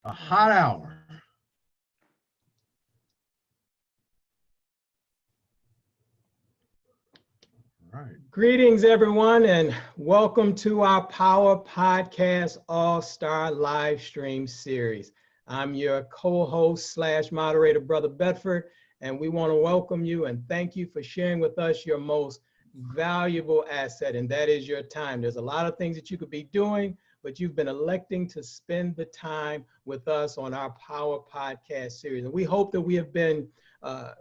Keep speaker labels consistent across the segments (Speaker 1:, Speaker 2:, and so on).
Speaker 1: A hot hour. All right.
Speaker 2: Greetings, everyone, and welcome to our Power Podcast All-Star Live Stream Series. I'm your co-host / moderator, Brother Bedford, and we want to welcome you and thank you for sharing with us your most valuable asset, and that is your time. There's a lot of things that you could be doing, but you've been electing to spend the time with us on our Power Podcast series. And we hope that we have been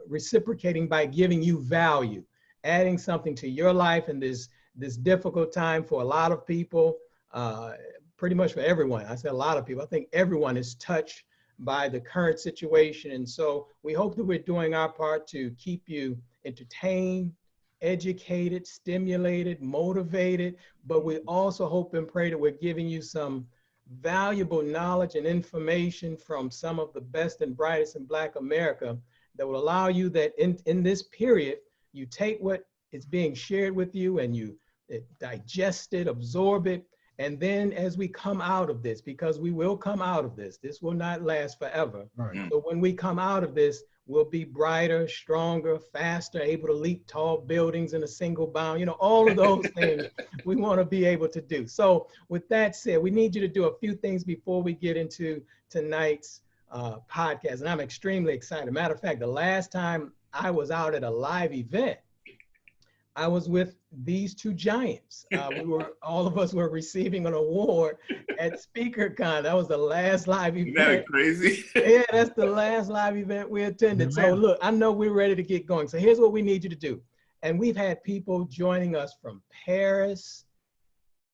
Speaker 2: reciprocating by giving you value, adding something to your life in this difficult time for a lot of people, pretty much for everyone. I said a lot of people. I think everyone is touched by the current situation. And so we hope that we're doing our part to keep you entertained, educated, stimulated, motivated, but we also hope and pray that we're giving you some valuable knowledge and information from some of the best and brightest in Black America that will allow you that in this period, you take what is being shared with you and you digest it, absorb it. And then as we come out of this, because we will come out of this, this will not last forever.
Speaker 1: Right.
Speaker 2: So when we come out of this, we'll be brighter, stronger, faster, able to leap tall buildings in a single bound, all of those things we want to be able to do. So with that said, we need you to do a few things before we get into tonight's podcast. And I'm extremely excited. Matter of fact, the last time I was out at a live event, I was with these two giants. All of us were receiving an award at SpeakerCon. That was the last live event.
Speaker 3: Isn't that crazy?
Speaker 2: Yeah, that's the last live event we attended. So look, I know we're ready to get going. So here's what we need you to do. And we've had people joining us from Paris,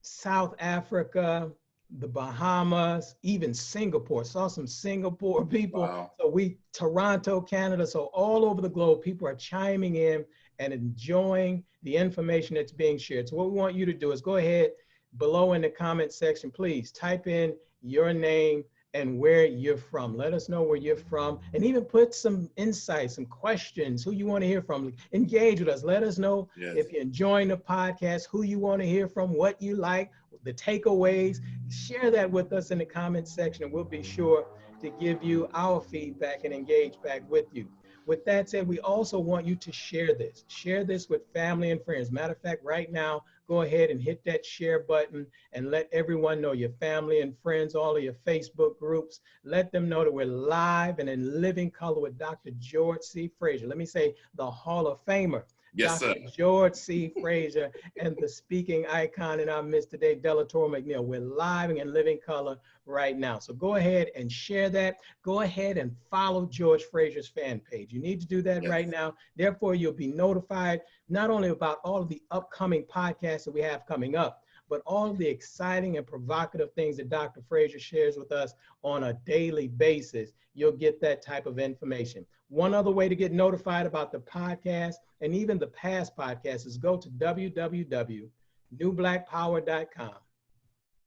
Speaker 2: South Africa, the Bahamas, even Singapore. Saw some Singapore people.
Speaker 3: Wow.
Speaker 2: So Toronto, Canada. So all over the globe, people are chiming in and enjoying the information that's being shared. So what we want you to do is go ahead below in the comment section, please type in your name and where you're from. Let us know where you're from, and even put some insights, some questions, who you want to hear from. Engage with us. Let us know if you're enjoying the podcast, who you want to hear from, what you like, the takeaways. Share that with us in the comment section, and we'll be sure to give you our feedback and engage back with you. With that said, we also want you to share this. Share this with family and friends. Matter of fact, right now, go ahead and hit that share button and let everyone know, your family and friends, all of your Facebook groups. Let them know that we're live and in living color with Dr. George C. Fraser. Let me say the Hall of Famer.
Speaker 3: Yes,
Speaker 2: Dr.
Speaker 3: sir.
Speaker 2: George C. Fraser and the speaking icon in our midst today, Delatorro McNeal. We're live and in living color right now. So go ahead and share that. Go ahead and follow George Fraser's fan page. You need to do that right now. Therefore, you'll be notified not only about all of the upcoming podcasts that we have coming up, but all of the exciting and provocative things that Dr. Fraser shares with us on a daily basis. You'll get that type of information. One other way to get notified about the podcast and even the past podcasts is go to www.newblackpower.com.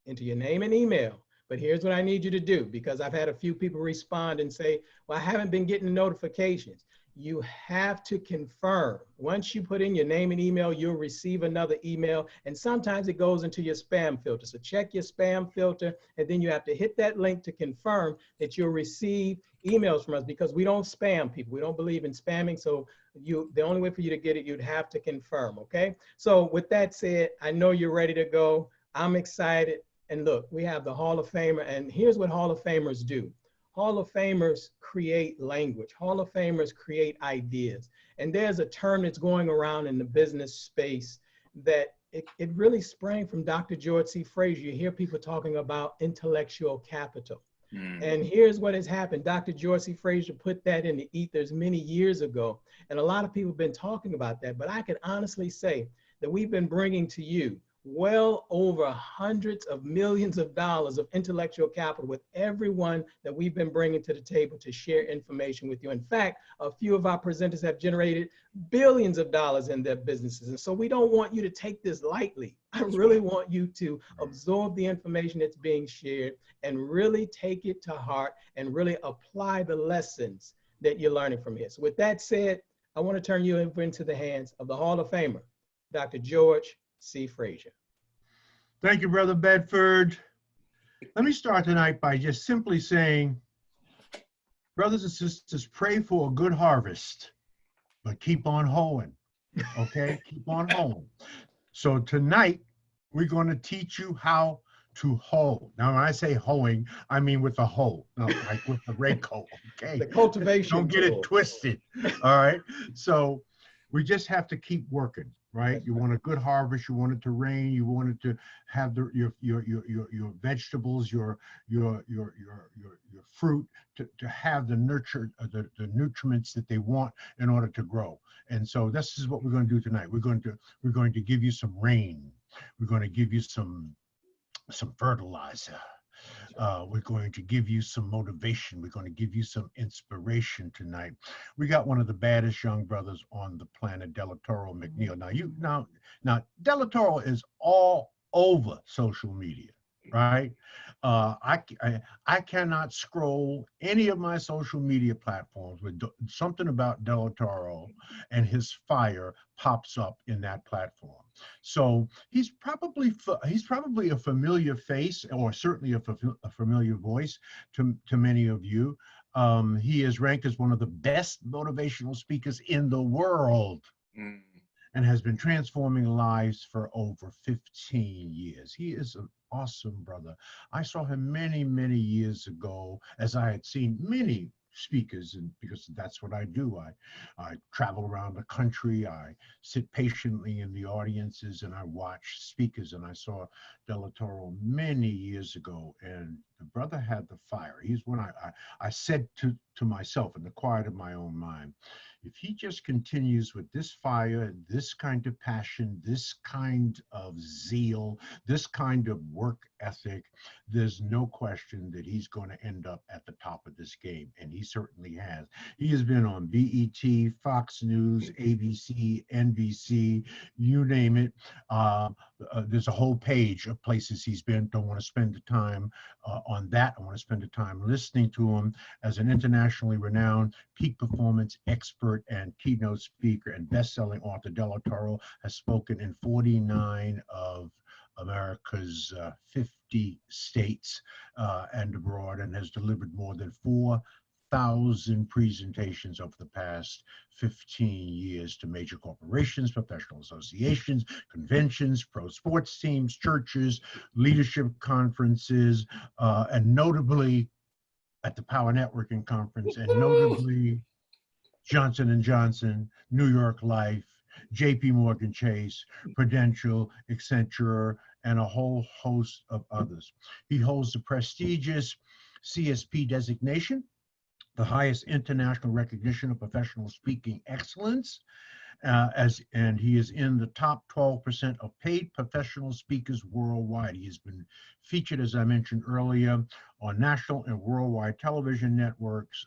Speaker 2: Enter your name and email. But here's what I need you to do, because I've had a few people respond and say, well, I haven't been getting notifications. You have to confirm. Once you put in your name and email, you'll receive another email, and sometimes it goes into your spam filter. So check your spam filter, and then you have to hit that link to confirm that you'll receive emails from us, because we don't spam people. We don't believe in spamming. So the only way for you to get it, you'd have to confirm, okay? So with that said, I know you're ready to go. I'm excited. And look, we have the Hall of Famer, and here's what Hall of Famers do. Hall of Famers create language. Hall of Famers create ideas. And there's a term that's going around in the business space that it really sprang from Dr. George C. Fraser. You hear people talking about intellectual capital. And here's what has happened. Dr. George C. Fraser put that in the ethers many years ago. And a lot of people have been talking about that. But I can honestly say that we've been bringing to you well over hundreds of millions of dollars of intellectual capital with everyone that we've been bringing to the table to share information with you. In fact, a few of our presenters have generated billions of dollars in their businesses. And so we don't want you to take this lightly. I really want you to absorb the information that's being shared and really take it to heart and really apply the lessons that you're learning from here. So with that said, I want to turn you over into the hands of the Hall of Famer, Dr. George C. Fraser.
Speaker 1: Thank you, Brother Bedford. Let me start tonight by just simply saying, brothers and sisters, pray for a good harvest, but keep on hoeing, okay? Keep on hoeing. So tonight, we're going to teach you how to hoe. Now, when I say hoeing, I mean with a hoe, not like with the rake-hoe, okay?
Speaker 2: The cultivation
Speaker 1: Don't get
Speaker 2: tool.
Speaker 1: it twisted, all right? So we just have to keep working, right?
Speaker 2: That's
Speaker 1: You want a good harvest, you want it to rain, you want it to have your vegetables, your fruit to have the nurture, the nutriments that they want in order to grow. And so this is what we're going to do tonight. We're going to give you some rain. We're going to give you some fertilizer. We're going to give you some motivation. We're going to give you some inspiration tonight. We got one of the baddest young brothers on the planet, Delatorro McNeal. Now Delatorro is all over social media, right? I cannot scroll any of my social media platforms with something about Delatorro and his fire pops up in that platform. So he's probably a familiar face, or certainly a familiar voice to many of you. He is ranked as one of the best motivational speakers in the world. And has been transforming lives for over 15 years. He is an awesome brother. I saw him many, many years ago, as I had seen many speakers, and because that's what I do. I travel around the country. I sit patiently in the audiences and I watch speakers. And I saw Delatorro many years ago, and the brother had the fire. He's when I said to myself in the quiet of my own mind, if he just continues with this fire, this kind of passion, this kind of zeal, this kind of work ethic, there's no question that he's going to end up at the top of this game. And he certainly has. He has been on BET, Fox News, ABC, NBC, you name it. There's a whole page of places he's been. Don't want to spend the time on that. I want to spend the time listening to him as an internationally renowned peak performance expert and keynote speaker and best-selling author. Delatorro has spoken in 49 of America's 50 states and abroad, and has delivered more than 4,000 presentations over the past 15 years to major corporations, professional associations, conventions, pro sports teams, churches, leadership conferences, and notably at the Power Networking Conference, and notably Johnson & Johnson, New York Life, JP Morgan Chase, Prudential, Accenture, and a whole host of others. He holds the prestigious CSP designation, the highest international recognition of professional speaking excellence, and he is in the top 12% of paid professional speakers worldwide. He has been featured, as I mentioned earlier, on national and worldwide television networks,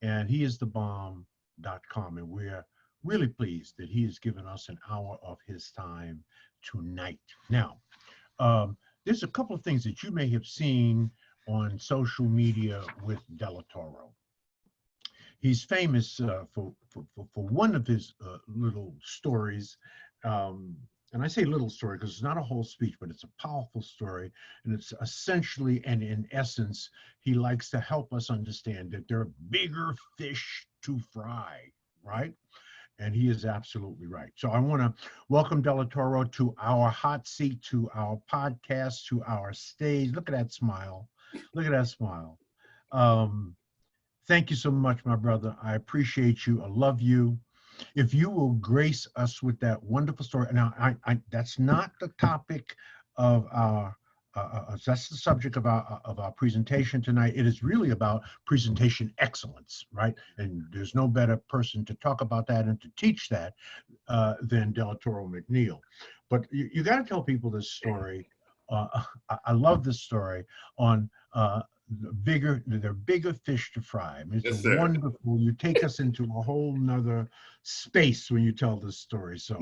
Speaker 1: and he is thebomb.com, and we're really pleased that he has given us an hour of his time tonight. Now, there's a couple of things that you may have seen on social media with Delatorro. He's famous for one of his little stories, and I say little story because it's not a whole speech, but it's a powerful story, and it's essentially and in essence, he likes to help us understand that there are bigger fish to fry, right? And he is absolutely right. So I want to welcome Delatorro to our hot seat, to our podcast, to our stage. Look at that smile. Look at that smile. Thank you so much, my brother. I appreciate you. I love you. If you will grace us with that wonderful story. Now, that's not the topic of our, that's the subject of our presentation tonight. It is really about presentation excellence, right? And there's no better person to talk about that and to teach that than Delatorro McNeal. But you got to tell people this story. I love this story on there are bigger fish to fry. I mean, it's wonderful. You take us into a whole nother space when you tell this story. So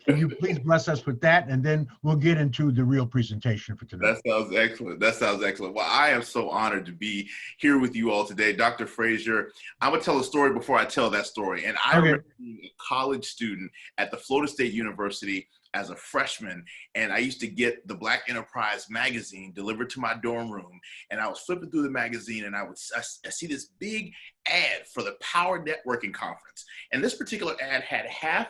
Speaker 1: can you please bless us with that, and then we'll get into the real presentation for tonight.
Speaker 3: That sounds excellent. That sounds excellent. Well, I am so honored to be here with you all today. Dr. Fraser, I'm going to tell a story before I tell that story. And I remember being a college student at the Florida State University as a freshman, and I used to get the Black Enterprise magazine delivered to my dorm room, and I was flipping through the magazine, and I see this big ad for the Power Networking Conference. And this particular ad had half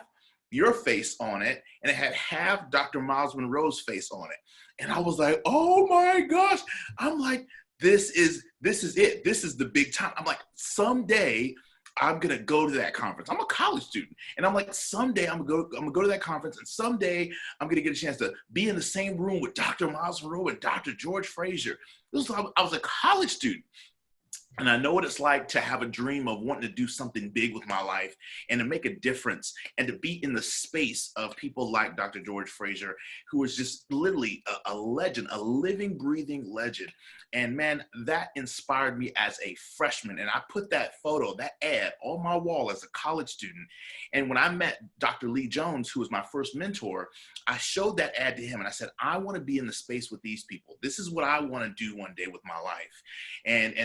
Speaker 3: your face on it, and it had half Dr. Miles Monroe's face on it. And I was like, oh my gosh. I'm like, this is it. This is the big time. I'm like, someday I'm gonna go to that conference. I'm a college student, and I'm like, someday I'm gonna go to that conference, and someday I'm gonna get a chance to be in the same room with Dr. Miles Monroe and Dr. George Fraser. I was a college student. And I know what it's like to have a dream of wanting to do something big with my life and to make a difference and to be in the space of people like Dr. George Fraser, who is just literally a legend, a living, breathing legend. And man, that inspired me as a freshman. And I put that photo, that ad on my wall as a college student. And when I met Dr. Lee Jones, who was my first mentor, I showed that ad to him and I said, I want to be in the space with these people. This is what I want to do one day with my life. And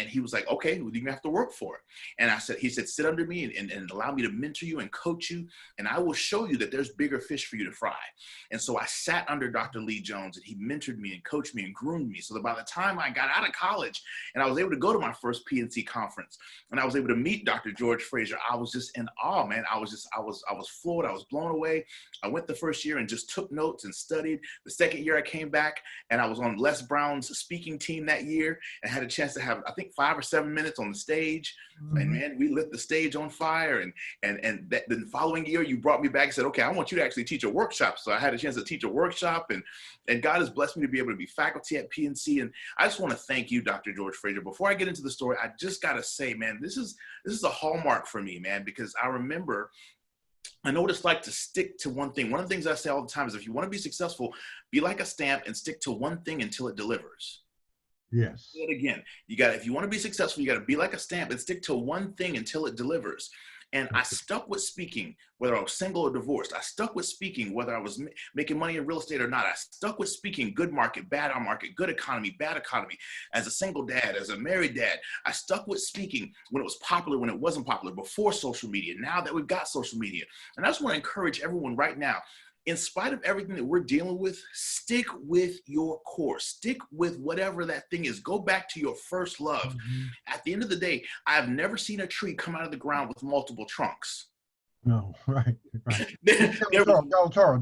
Speaker 3: he was like, okay, well, you're gonna have to work for it. And he said, sit under me and allow me to mentor you and coach you. And I will show you that there's bigger fish for you to fry. And so I sat under Dr. Lee Jones, and he mentored me and coached me and groomed me. So that by the time I got out of college and I was able to go to my first PNC conference and I was able to meet Dr. George Fraser, I was just in awe, man. I was floored. I was blown away. I went the first year and just took notes and studied. The second year I came back and I was on Les Brown's speaking team that year and had a chance to have, I think, 5 or 7 minutes on the stage. Mm-hmm. And man, we lit the stage on fire. And the following year you brought me back and said, okay, I want you to actually teach a workshop. So I had a chance to teach a workshop, and God has blessed me to be able to be faculty at PNC. And I just want to thank you, Dr. George Fraser. Before I get into the story, I just got to say, man, this is a hallmark for me, man, because I know what it's like to stick to one thing. One of the things I say all the time is if you want to be successful, be like a stamp and stick to one thing until it delivers.
Speaker 1: Yes.
Speaker 3: Say it again. If you want to be successful, you got to be like a stamp and stick to one thing until it delivers. And I stuck with speaking, whether I was single or divorced. I stuck with speaking, whether I was making money in real estate or not. I stuck with speaking, good market, bad market, good economy, bad economy. As a single dad, as a married dad, I stuck with speaking when it was popular, when it wasn't popular, before social media, now that we've got social media. And I just want to encourage everyone right now, in spite of everything that we're dealing with, stick with your course. Stick with whatever that thing is. Go back to your first love. Mm-hmm. At the end of the day, I've never seen a tree come out of the ground with multiple trunks.
Speaker 1: No, right. Delatorro.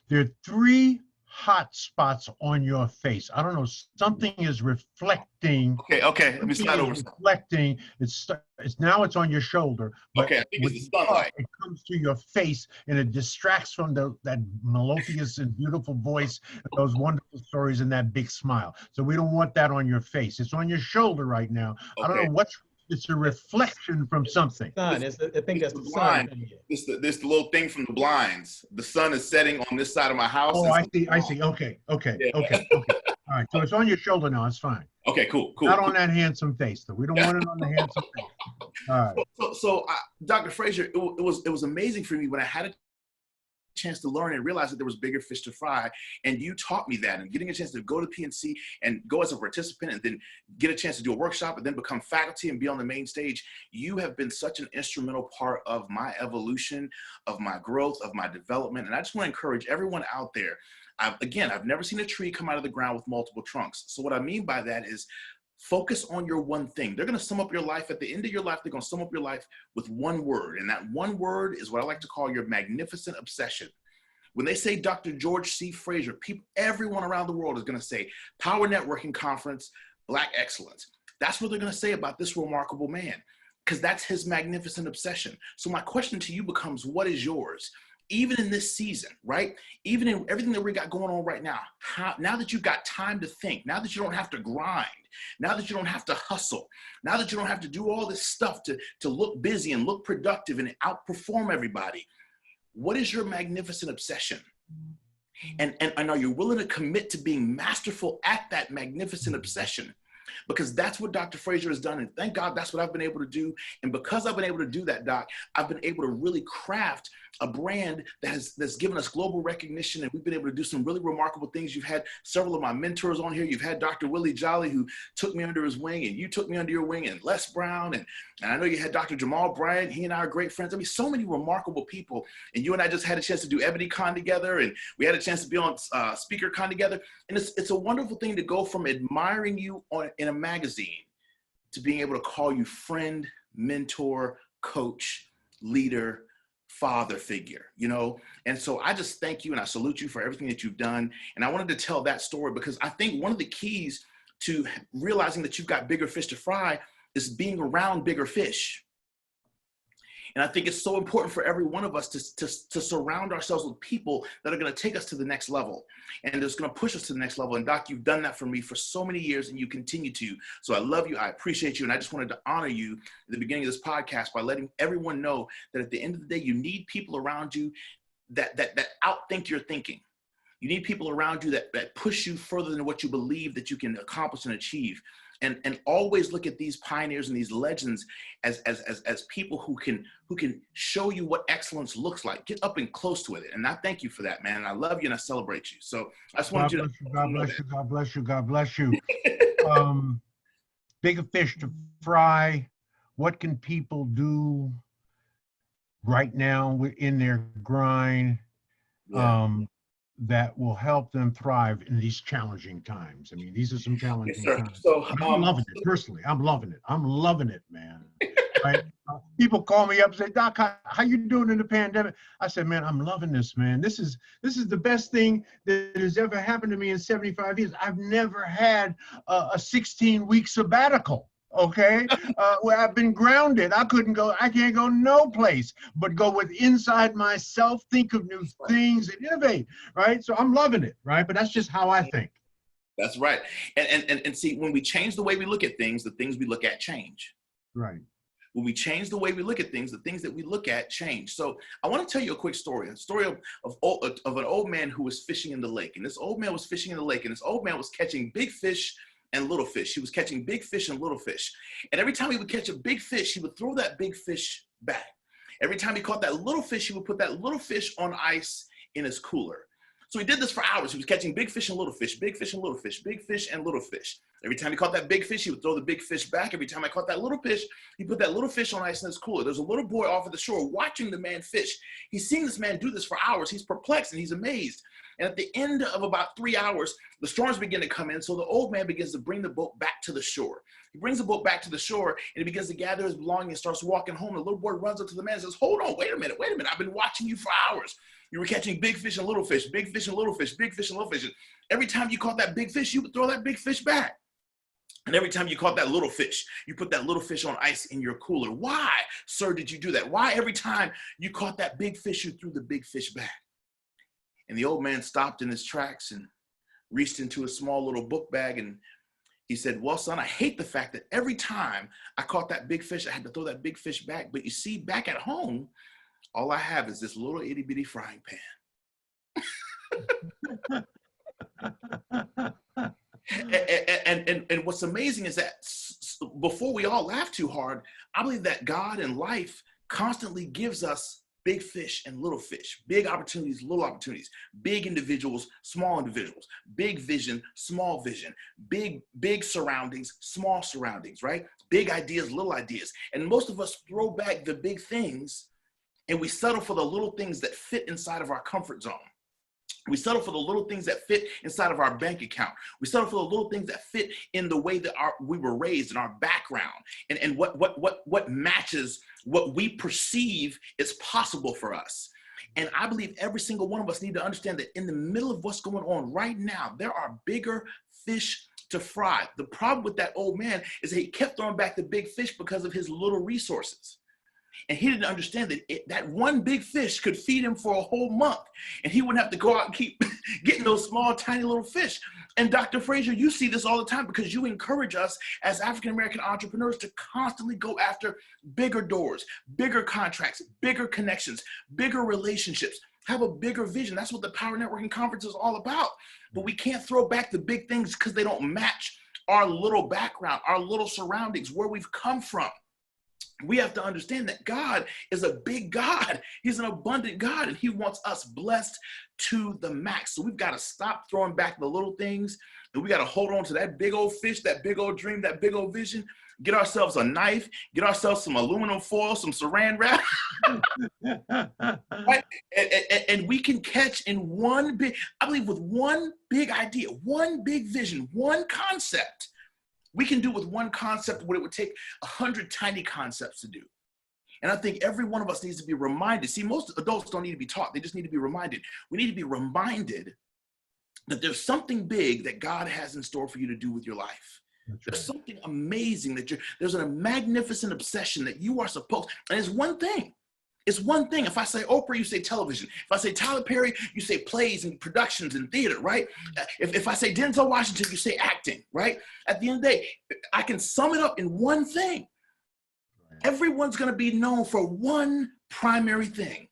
Speaker 1: There are 3 hot spots on your face. I don't know, something is reflecting.
Speaker 3: Okay, let me slide over.
Speaker 1: Reflecting, it's on your shoulder, but
Speaker 3: okay, I think it's the sunlight.
Speaker 1: It comes to your face and it distracts from that melodious and beautiful voice, those wonderful stories, and that big smile. So we don't want that on your face. It's on your shoulder right now. Okay. I don't know it's a reflection from something.
Speaker 2: Sun. I think that's the sun.
Speaker 3: This the little thing from the blinds. The sun is setting on this side of my house.
Speaker 1: Oh, I see. Okay. Yeah. Okay. All right. So it's on your shoulder now. It's fine.
Speaker 3: Okay, cool.
Speaker 1: Not on that handsome face, though. We don't want it on the handsome face. All right.
Speaker 3: So Dr. Fraser, it was amazing for me when I had a chance to learn and realize that there was bigger fish to fry, and you taught me that. And getting a chance to go to PNC and go as a participant and then get a chance to do a workshop and then become faculty and be on the main stage, you have been such an instrumental part of my evolution, of my growth, of my development. And I just want to encourage everyone out there. I've never seen a tree come out of the ground with multiple trunks. So what I mean by that is focus on your one thing. They're going to sum up your life. At the end of your life, they're going to sum up your life with one word. And that one word is what I like to call your magnificent obsession. When they say Dr. George C. Fraser, everyone around the world is going to say Power Networking Conference, Black Excellence. That's what they're going to say about this remarkable man, because that's his magnificent obsession. So my question to you becomes, what is yours? Even in this season, right? Even in everything that we got going on right now, now that you've got time to think, now that you don't have to grind, now that you don't have to hustle, now that you don't have to do all this stuff to look busy and look productive and outperform everybody, what is your magnificent obsession? And are you willing to commit to being masterful at that magnificent obsession? because that's what Dr. Fraser has done. And thank God that's what I've been able to do. And because I've been able to do that, Doc, I've been able to really craft a brand that's given us global recognition. And we've been able to do some really remarkable things. You've had several of my mentors on here. You've had Dr. Willie Jolly, who took me under his wing, and you took me under your wing, and Les Brown. And I know you had Dr. Jamal Bryant. He and I are great friends. I mean, so many remarkable people. And you and I just had a chance to do EbonyCon together, and we had a chance to be on SpeakerCon together. And it's a wonderful thing to go from admiring you in a magazine to being able to call you friend, mentor, coach, leader, father figure, you know? And so I just thank you and I salute you for everything that you've done. And I wanted to tell that story because I think one of the keys to realizing that you've got bigger fish to fry is being around bigger fish. And I think it's so important for every one of us to surround ourselves with people that are going to take us to the next level and it's going to push us to the next level. And Doc, you've done that for me for so many years and you continue to. So I love you. I appreciate you. And I just wanted to honor you at the beginning of this podcast by letting everyone know that at the end of the day, you need people around you that outthink your thinking. You need people around you that push you further than what you believe that you can accomplish and achieve. And always look at these pioneers and these legends as people who can show you what excellence looks like. Get up and close to it. And I thank you for that, man. And I love you and I celebrate you. So I just wanted you to
Speaker 1: God bless you, God bless you, God bless you. Bigger fish to fry. What can people do right now in their grind?
Speaker 3: Yeah.
Speaker 1: That will help them thrive in these challenging times. I mean, these are some challenging times.
Speaker 3: So
Speaker 1: I'm loving it, personally. I'm loving it. I'm loving it, man. Right? People call me up and say, Doc, how you doing in the pandemic? I said, man, I'm loving this, man. This is the best thing that has ever happened to me in 75 years. I've never had a 16-week sabbatical. Okay, where I've been grounded. I can't go no place but go with inside myself, think of new things and innovate, right? So I'm loving it, right? But that's just how I think.
Speaker 3: That's right. And see, when we change the way we look at things, the things we look at change.
Speaker 1: Right.
Speaker 3: When we change the way we look at things, the things that we look at change. So I want to tell you a quick story, a story of an old man who was fishing in the lake. And this old man was fishing in the lake, and this old man was catching big fish and little fish. He was catching big fish and little fish. And every time he would catch a big fish, he would throw that big fish back. Every time he caught that little fish, he would put that little fish on ice in his cooler. So he did this for hours. He was catching big fish and little fish, big fish and little fish, big fish and little fish. Every time he caught that big fish, he would throw the big fish back. Every time I caught that little fish, he put that little fish on ice in his cooler. There's a little boy off at the shore watching the man fish. He's seen this man do this for hours. He's perplexed and he's amazed. And at the end of about 3 hours, the storms begin to come in. So the old man begins to bring the boat back to the shore. He brings the boat back to the shore and he begins to gather his belongings and starts walking home. The little boy runs up to the man and says, hold on, wait a minute. I've been watching you for hours. You were catching big fish and little fish, big fish and little fish, big fish and little fish. And every time you caught that big fish, you would throw that big fish back. And every time you caught that little fish, you put that little fish on ice in your cooler. Why, sir, did you do that? Why every time you caught that big fish, you threw the big fish back? And the old man stopped in his tracks and reached into a small little book bag and he said, well, son, I hate the fact that every time I caught that big fish, I had to throw that big fish back. But you see, back at home, all I have is this little itty bitty frying pan. And what's amazing is that before we all laugh too hard, I believe that God in life constantly gives us big fish and little fish, big opportunities, little opportunities, big individuals, small individuals, big vision, small vision, big surroundings, small surroundings, right? Big ideas, little ideas. And most of us throw back the big things and we settle for the little things that fit inside of our comfort zone. We settle for the little things that fit inside of our bank account. We settle for the little things that fit in the way that we were raised, in our background, and what matches what we perceive is possible for us. And I believe every single one of us need to understand that in the middle of what's going on right now, there are bigger fish to fry. The problem with that old man is that he kept throwing back the big fish because of his little resources. And he didn't understand that that one big fish could feed him for a whole month. And he wouldn't have to go out and keep getting those small, tiny little fish. And Dr. Fraser, you see this all the time because you encourage us as African-American entrepreneurs to constantly go after bigger doors, bigger contracts, bigger connections, bigger relationships, have a bigger vision. That's what the Power Networking Conference is all about. But we can't throw back the big things because they don't match our little background, our little surroundings, where we've come from. We have to understand that God is a big God. He's an abundant God, and he wants us blessed to the max. So we've got to stop throwing back the little things, and we got to hold on to that big old fish, that big old dream, that big old vision. Get ourselves a knife, get ourselves some aluminum foil, some saran wrap, right? And we can catch in one big, I believe with one big idea, one big vision, one concept, we can do with one concept what it would take 100 tiny concepts to do. And I think every one of us needs to be reminded. See, most adults don't need to be taught. They just need to be reminded. We need to be reminded that there's something big that God has in store for you to do with your life. There's something amazing that there's a magnificent obsession that you are supposed, and it's one thing. It's one thing. If I say Oprah, you say television. If I say Tyler Perry, you say plays and productions and theater, right? If I say Denzel Washington, you say acting, right? At the end of the day, I can sum it up in one thing. Everyone's going to be known for one primary thing.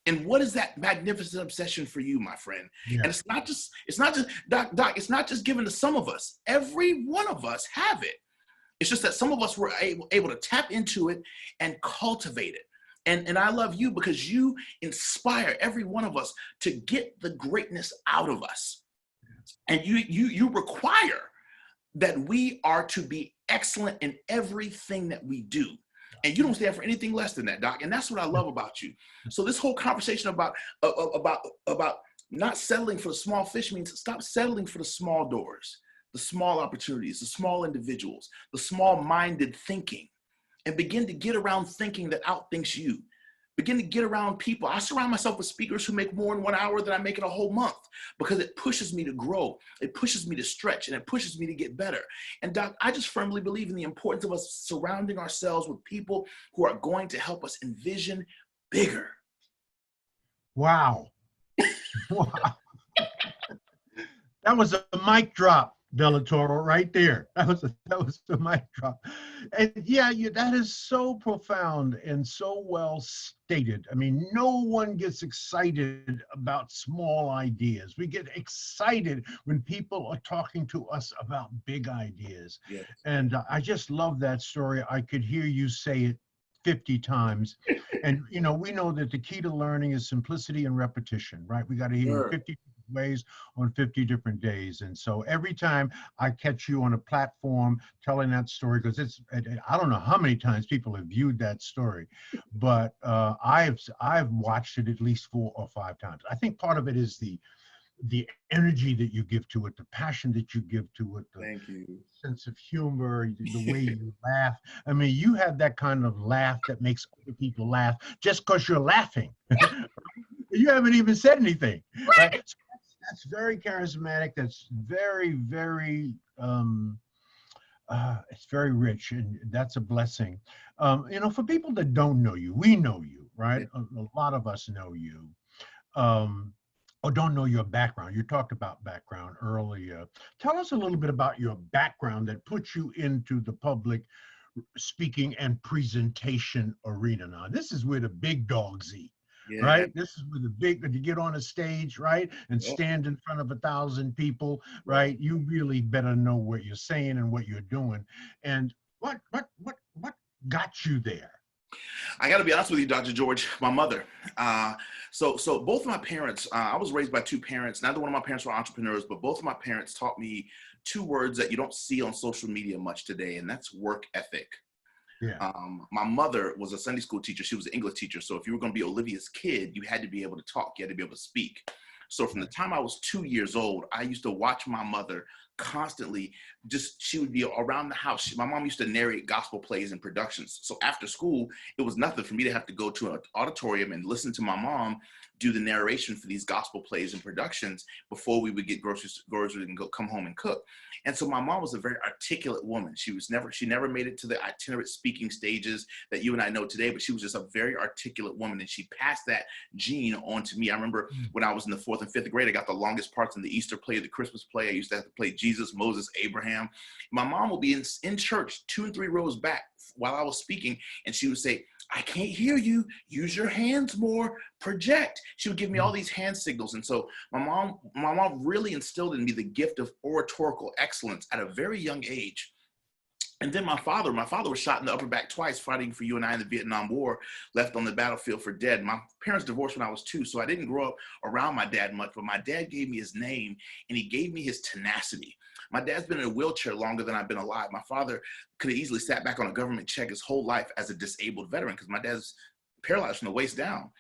Speaker 3: And what is that magnificent obsession for you, my friend? Yeah. And it's not just, Doc, it's not just given to some of us. Every one of us have it. It's just that some of us were able to tap into it and cultivate it. And I love you because you inspire every one of us to get the greatness out of us. And you require that we are to be excellent in everything that we do. And you don't stand for anything less than that, Doc. And that's what I love about you. So this whole conversation about not settling for the small fish means stop settling for the small doors, the small opportunities, the small individuals, the small-minded thinking, and begin to get around thinking that outthinks you. Begin to get around people. I surround myself with speakers who make more in 1 hour than I make in a whole month because it pushes me to grow. It pushes me to stretch, and it pushes me to get better. And Doc, I just firmly believe in the importance of us surrounding ourselves with people who are going to help us envision bigger.
Speaker 1: Wow. Wow. That was a mic drop, Delatorro, right there. That was the mic drop. And yeah, that is so profound and so well stated. I mean, no one gets excited about small ideas. We get excited when people are talking to us about big ideas. Yes. And I just love that story. I could hear you say it 50 times. And, we know that the key to learning is simplicity and repetition, right? We got to hear it 50 ways on 50 different days. And so every time I catch you on a platform telling that story, because I don't know how many times people have viewed that story, but I've watched it at least 4 or 5 times. I think part of it is the energy that you give to it, the passion that you give to it, the sense of humor, the way you laugh. I mean, you have that kind of laugh that makes other people laugh just because you're laughing. You haven't even said anything. Right? So that's very charismatic. That's very, very, it's very rich, and that's a blessing. For people that don't know you, we know you, right? A lot of us know you. Or don't know your background. You talked about background earlier. Tell us a little bit about your background that puts you into the public speaking and presentation arena. Now, this is where the big dogs eat, right? This is where you get on a stage, right? And stand in front of 1,000 people, right? You really better know what you're saying and what you're doing. And what got you there?
Speaker 3: I got to be honest with you, Dr. George, my mother. So both of my parents, I was raised by 2 parents. Neither one of my parents were entrepreneurs, but both of my parents taught me 2 words that you don't see on social media much today, and that's work ethic. Yeah. My mother was a Sunday school teacher. She was an English teacher. So if you were going to be Olivia's kid, you had to be able to talk. You had to be able to speak. So from the time I was 2 years old, I used to watch my mother constantly. She would be around the house. My mom used to narrate gospel plays and productions. So after school, it was nothing for me to have to go to an auditorium and listen to my mom do the narration for these gospel plays and productions before we would get groceries and come home and cook. And so my mom was a very articulate woman. She never made it to the itinerant speaking stages that you and I know today, but she was just a very articulate woman, and she passed that gene on to me. I remember when I was in the 4th and 5th grade, I got the longest parts in the Easter play, the Christmas play. I used to have to play Jesus Jesus, Moses, Abraham. My mom will be in church 2 and 3 rows back while I was speaking, and she would say, I can't hear you. Use your hands more. Project. She would give me all these hand signals. And so my mom really instilled in me the gift of oratorical excellence at a very young age. And then my father was shot in the upper back twice fighting for you and I in the Vietnam War, left on the battlefield for dead. My parents divorced when I was 2, so I didn't grow up around my dad much, but my dad gave me his name and he gave me his tenacity. My dad's been in a wheelchair longer than I've been alive. My father could have easily sat back on a government check his whole life as a disabled veteran because my dad's paralyzed from the waist down.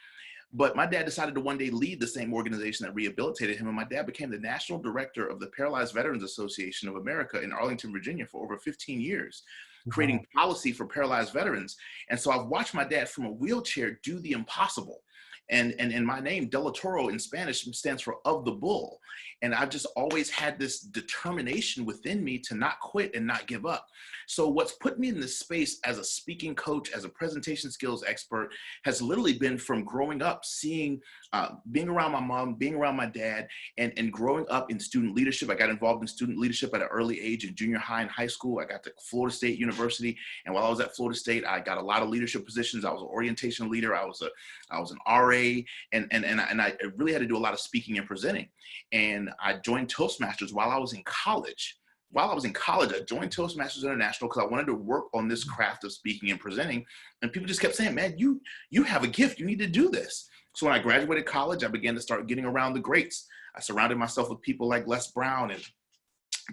Speaker 3: But my dad decided to one day lead the same organization that rehabilitated him. And my dad became the national director of the Paralyzed Veterans Association of America in Arlington, Virginia for over 15 years, creating policy for paralyzed veterans. And so I've watched my dad from a wheelchair do the impossible. And my name, Delatorro in Spanish, stands for of the bull. And I've just always had this determination within me to not quit and not give up. So what's put me in this space as a speaking coach, as a presentation skills expert, has literally been from growing up, seeing, being around my mom, being around my dad, and growing up in student leadership. I got involved in student leadership at an early age in junior high and high school. I got to Florida State University. And while I was at Florida State, I got a lot of leadership positions. I was an orientation leader. I was an RA, and I really had to do a lot of speaking and presenting. And I joined Toastmasters while I was in college. I joined Toastmasters International because I wanted to work on this craft of speaking and presenting. And people just kept saying, man, you have a gift. You need to do this. So when I graduated college, I began to start getting around the greats. I surrounded myself with people like Les Brown and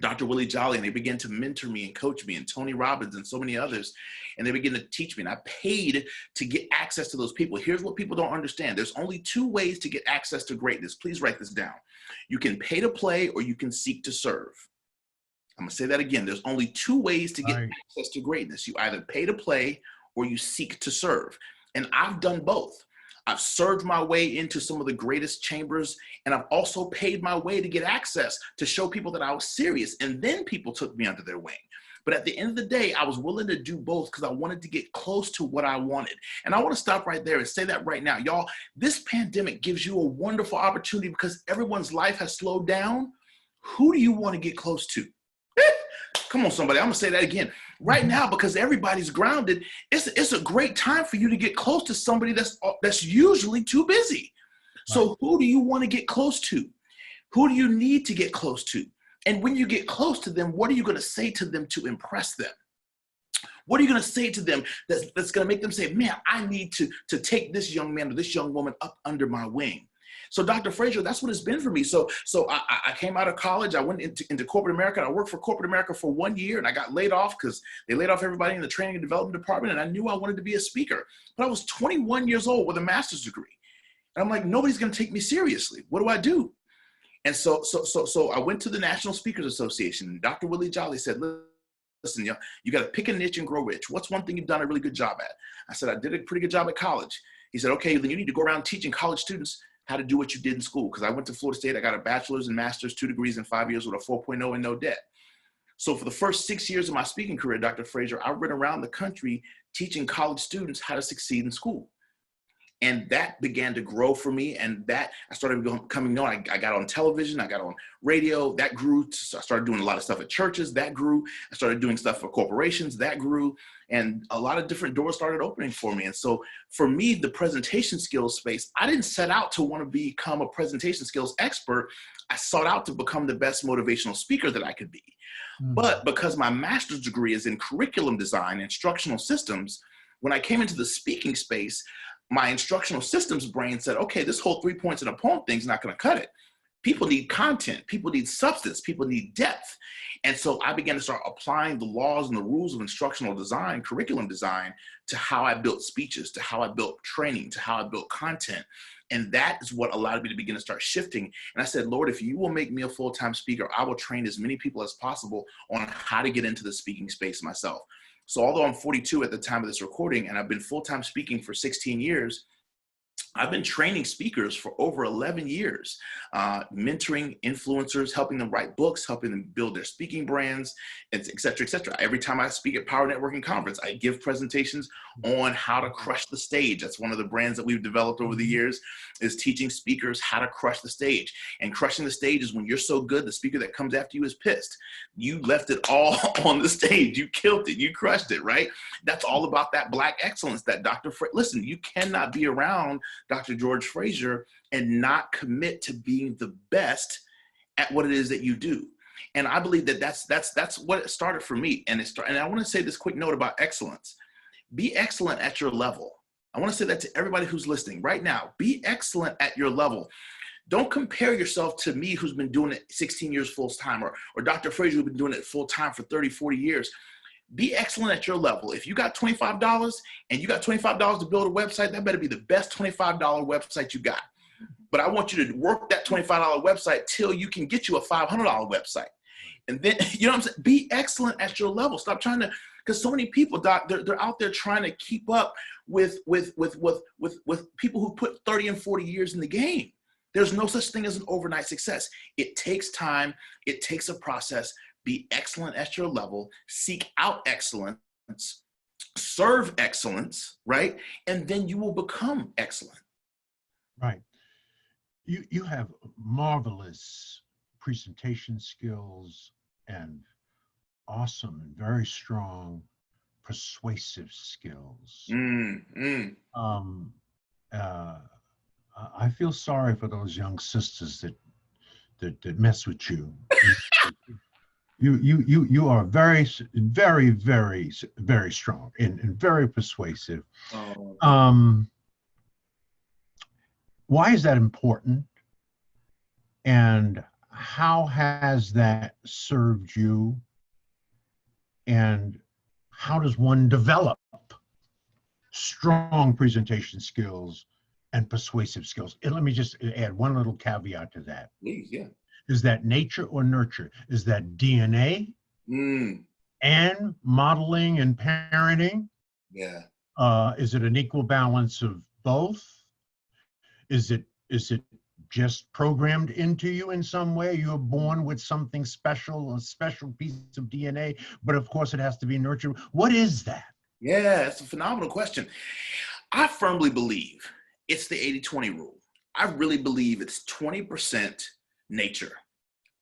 Speaker 3: Dr. Willie Jolly, and they began to mentor me and coach me, and Tony Robbins and so many others. And they began to teach me, and I paid to get access to those people. Here's what people don't understand. There's only 2 ways to get access to greatness. Please write this down. You can pay to play or you can seek to serve. I'm gonna say that again. There's only 2 ways to get access to greatness. You either pay to play or you seek to serve. And I've done both. I've served my way into some of the greatest chambers, and I've also paid my way to get access to show people that I was serious. And then people took me under their wing. But at the end of the day, I was willing to do both because I wanted to get close to what I wanted. And I want to stop right there and say that right now. Y'all, this pandemic gives you a wonderful opportunity because everyone's life has slowed down. Who do you want to get close to? Come on, somebody. I'm going to say that again. Right now, because everybody's grounded, it's a great time for you to get close to somebody that's usually too busy. So who do you want to get close to? Who do you need to get close to? And when you get close to them, what are you going to say to them to impress them? What are you going to say to them that's going to make them say, man, I need to take this young man or this young woman up under my wing? So Dr. Fraser, that's what it's been for me. So I came out of college. I went into corporate America. And I worked for corporate America for 1 year, and I got laid off because they laid off everybody in the training and development department. And I knew I wanted to be a speaker, but I was 21 years old with a master's degree. And I'm like, nobody's going to take me seriously. What do I do? And so I went to the National Speakers Association, and Dr. Willie Jolly said, listen, you got to pick a niche and grow rich. What's one thing you've done a really good job at? I said, I did a pretty good job at college. He said, okay, then you need to go around teaching college students how to do what you did in school. Because I went to Florida State, I got a bachelor's and master's, 2 degrees in 5 years with a 4.0 and no debt. So for the first 6 years of my speaking career, Dr. Fraser, I went around the country teaching college students how to succeed in school. And that began to grow for me. And that I started becoming known. I got on television, I got on radio, that grew. So I started doing a lot of stuff at churches, that grew. I started doing stuff for corporations, that grew. And a lot of different doors started opening for me. And so for me, the presentation skills space, I didn't set out to want to become a presentation skills expert. I sought out to become the best motivational speaker that I could be. But because my master's degree is in curriculum design, instructional systems, when I came into the speaking space, my instructional systems brain said, okay, this whole 3 points in a poem thing's not going to cut it. People need content, people need substance, people need depth. And so I began to start applying the laws and the rules of instructional design, curriculum design, to how I built speeches, to how I built training, to how I built content. And that is what allowed me to begin to start shifting. And I said, Lord, if you will make me a full-time speaker, I will train as many people as possible on how to get into the speaking space myself. So although I'm 42 at the time of this recording, and I've been full-time speaking for 16 years, I've been training speakers for over 11 years, mentoring influencers, helping them write books, helping them build their speaking brands, et cetera, et cetera. Every time I speak at Power Networking Conference, I give presentations on how to crush the stage. That's one of the brands that we've developed over the years, is teaching speakers how to crush the stage. And crushing the stage is when you're so good, the speaker that comes after you is pissed. You left it all on the stage. You killed it. You crushed it, right? That's all about that Black excellence that listen, you cannot be around Dr. George Fraser and not commit to being the best at what it is that you do. And I believe that that's what it started for me. And I want to say this quick note about excellence. Be excellent at your level. I want to say that to everybody who's listening right now. Be excellent at your level. Don't compare yourself to me, who's been doing it 16 years full time, or Dr. Fraser, who's been doing it full time for 30, 40 years. Be excellent at your level. If you got $25 and you got $25 to build a website, that better be the best $25 website you got. But I want you to work that $25 website till you can get you a $500 website. And then, you know what I'm saying? Be excellent at your level. Stop trying to, because so many people, Doc, they're out there trying to keep up with people who put 30 and 40 years in the game. There's no such thing as an overnight success. It takes time. It takes a process. Be excellent at your level, seek out excellence, serve excellence, right? And then you will become excellent.
Speaker 1: Right. You have marvelous presentation skills and awesome and very strong persuasive skills. I feel sorry for those young sisters that mess with you. You are very, very, very, very strong and very persuasive. Why is that important? And how has that served you? And how does one develop strong presentation skills and persuasive skills? And let me just add one little caveat to that.
Speaker 3: Please, yeah.
Speaker 1: Is that nature or nurture? Is that DNA and modeling and parenting?
Speaker 3: Yeah.
Speaker 1: Is it an equal balance of both? Is it just programmed into you in some way? You're born with something special, a special piece of DNA, but of course it has to be nurtured. What is that?
Speaker 3: Yeah, it's a phenomenal question. I firmly believe it's the 80-20 rule. I really believe it's 20% nature,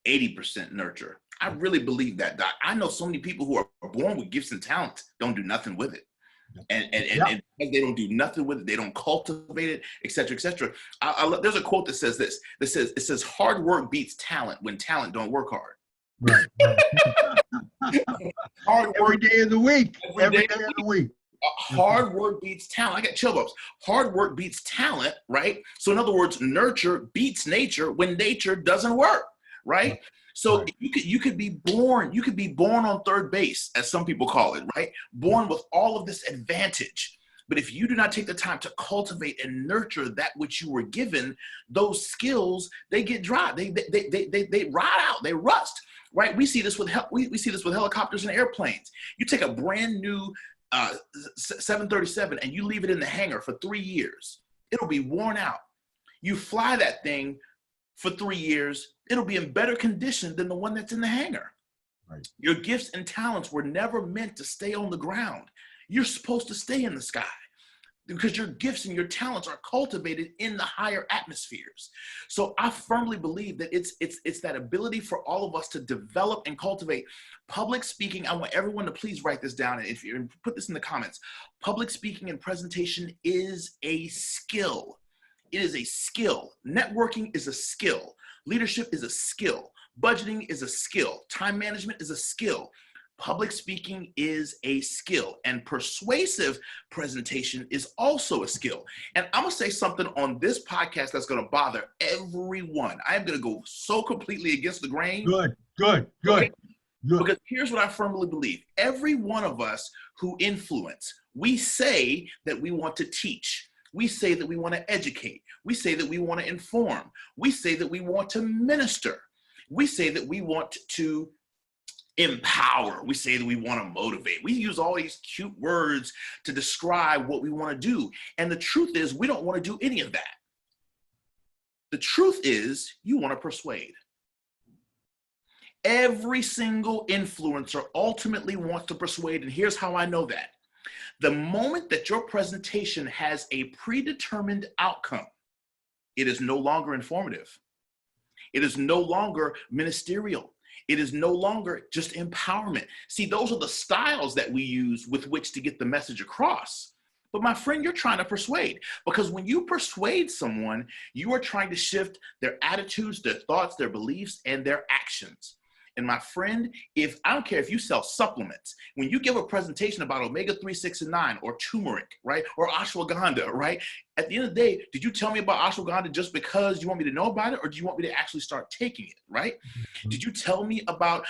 Speaker 3: 80% nurture. I really believe that, Doc. I know so many people who are born with gifts and talents don't do nothing with it. And they don't do nothing with it. They don't cultivate it, et cetera, et cetera. There's a quote that says this. It says, hard work beats talent when talent don't work hard.
Speaker 1: Right.
Speaker 3: Hard work
Speaker 1: every day of the week. Every day of the week.
Speaker 3: Hard work beats talent. I got chill bumps. Hard work beats talent, right? So in other words, nurture beats nature when nature doesn't work, right? So
Speaker 1: right.
Speaker 3: you could be born on third base, as some people call it, right? Born with all of this advantage. But if you do not take the time to cultivate and nurture that which you were given, those skills, they get dry. They rot out. They rust, right? We see this with helicopters and airplanes. You take a brand new 737 and you leave it in the hangar for 3 years, it'll be worn out. You fly that thing for 3 years, it'll be in better condition than the one that's in the hangar.
Speaker 1: Right.
Speaker 3: Your gifts and talents were never meant to stay on the ground. You're supposed to stay in the sky because your gifts and your talents are cultivated in the higher atmospheres. So I firmly believe that it's that ability for all of us to develop and cultivate public speaking. I want everyone to please write this down. And if you put this in the comments, public speaking and presentation is a skill. It is a skill. Networking is a skill. Leadership is a skill. Budgeting is a skill. Time management is a skill. Public speaking is a skill, and persuasive presentation is also a skill. And I'm going to say something on this podcast that's going to bother everyone. I am going to go so completely against the grain.
Speaker 1: Good.
Speaker 3: Because here's what I firmly believe. Every one of us who influence, we say that we want to teach. We say that we want to educate. We say that we want to inform. We say that we want to minister. We say that we want to empower. We say that we want to motivate. We use all these cute words to describe what we want to do. And the truth is, we don't want to do any of that. The truth is, you want to persuade. Every single influencer ultimately wants to persuade. And here's how I know that. The moment that your presentation has a predetermined outcome, it is no longer informative. It is no longer ministerial. It is no longer just empowerment. See, those are the styles that we use with which to get the message across. But my friend, you're trying to persuade, because when you persuade someone, you are trying to shift their attitudes, their thoughts, their beliefs, and their actions. And my friend, I don't care if you sell supplements, when you give a presentation about omega-3, 6, and 9, or turmeric, right, or ashwagandha, right, at the end of the day, did you tell me about ashwagandha just because you want me to know about it, or do you want me to actually start taking it, right? Mm-hmm. Did you tell me about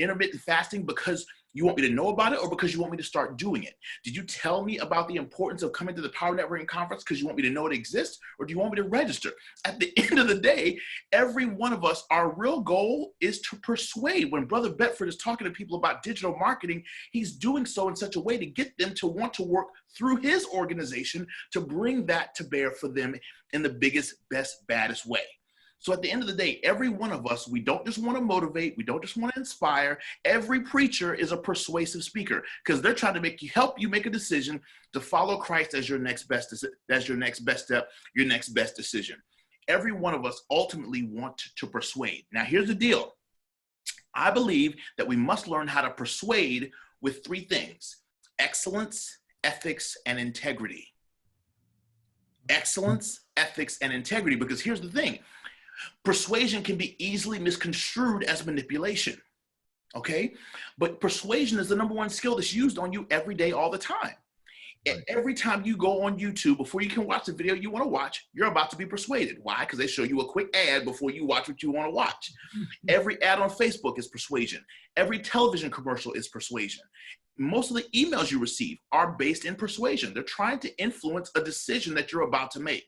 Speaker 3: intermittent fasting because you want me to know about it, or because you want me to start doing it? Did you tell me about the importance of coming to the Power Networking Conference because you want me to know it exists, or do you want me to register? At the end of the day, every one of us, our real goal is to persuade. When Brother Bedford is talking to people about digital marketing, he's doing so in such a way to get them to want to work through his organization to bring that to bear for them in the biggest, best, baddest way. So at the end of the day, every one of us, we don't just want to motivate. We don't just want to inspire. Every preacher is a persuasive speaker, because they're trying to help you make a decision to follow Christ as your next best step, your next best decision. Every one of us ultimately want to persuade. Now, here's the deal. I believe that we must learn how to persuade with three things: excellence, ethics, and integrity. Excellence, ethics, and integrity, because here's the thing. Persuasion can be easily misconstrued as manipulation, okay? But persuasion is the number one skill that's used on you every day, all the time. Right. Every time you go on YouTube, before you can watch the video you want to watch, you're about to be persuaded. Why? Because they show you a quick ad before you watch what you want to watch. Every ad on Facebook is persuasion. Every television commercial is persuasion. Most of the emails you receive are based in persuasion. They're trying to influence a decision that you're about to make.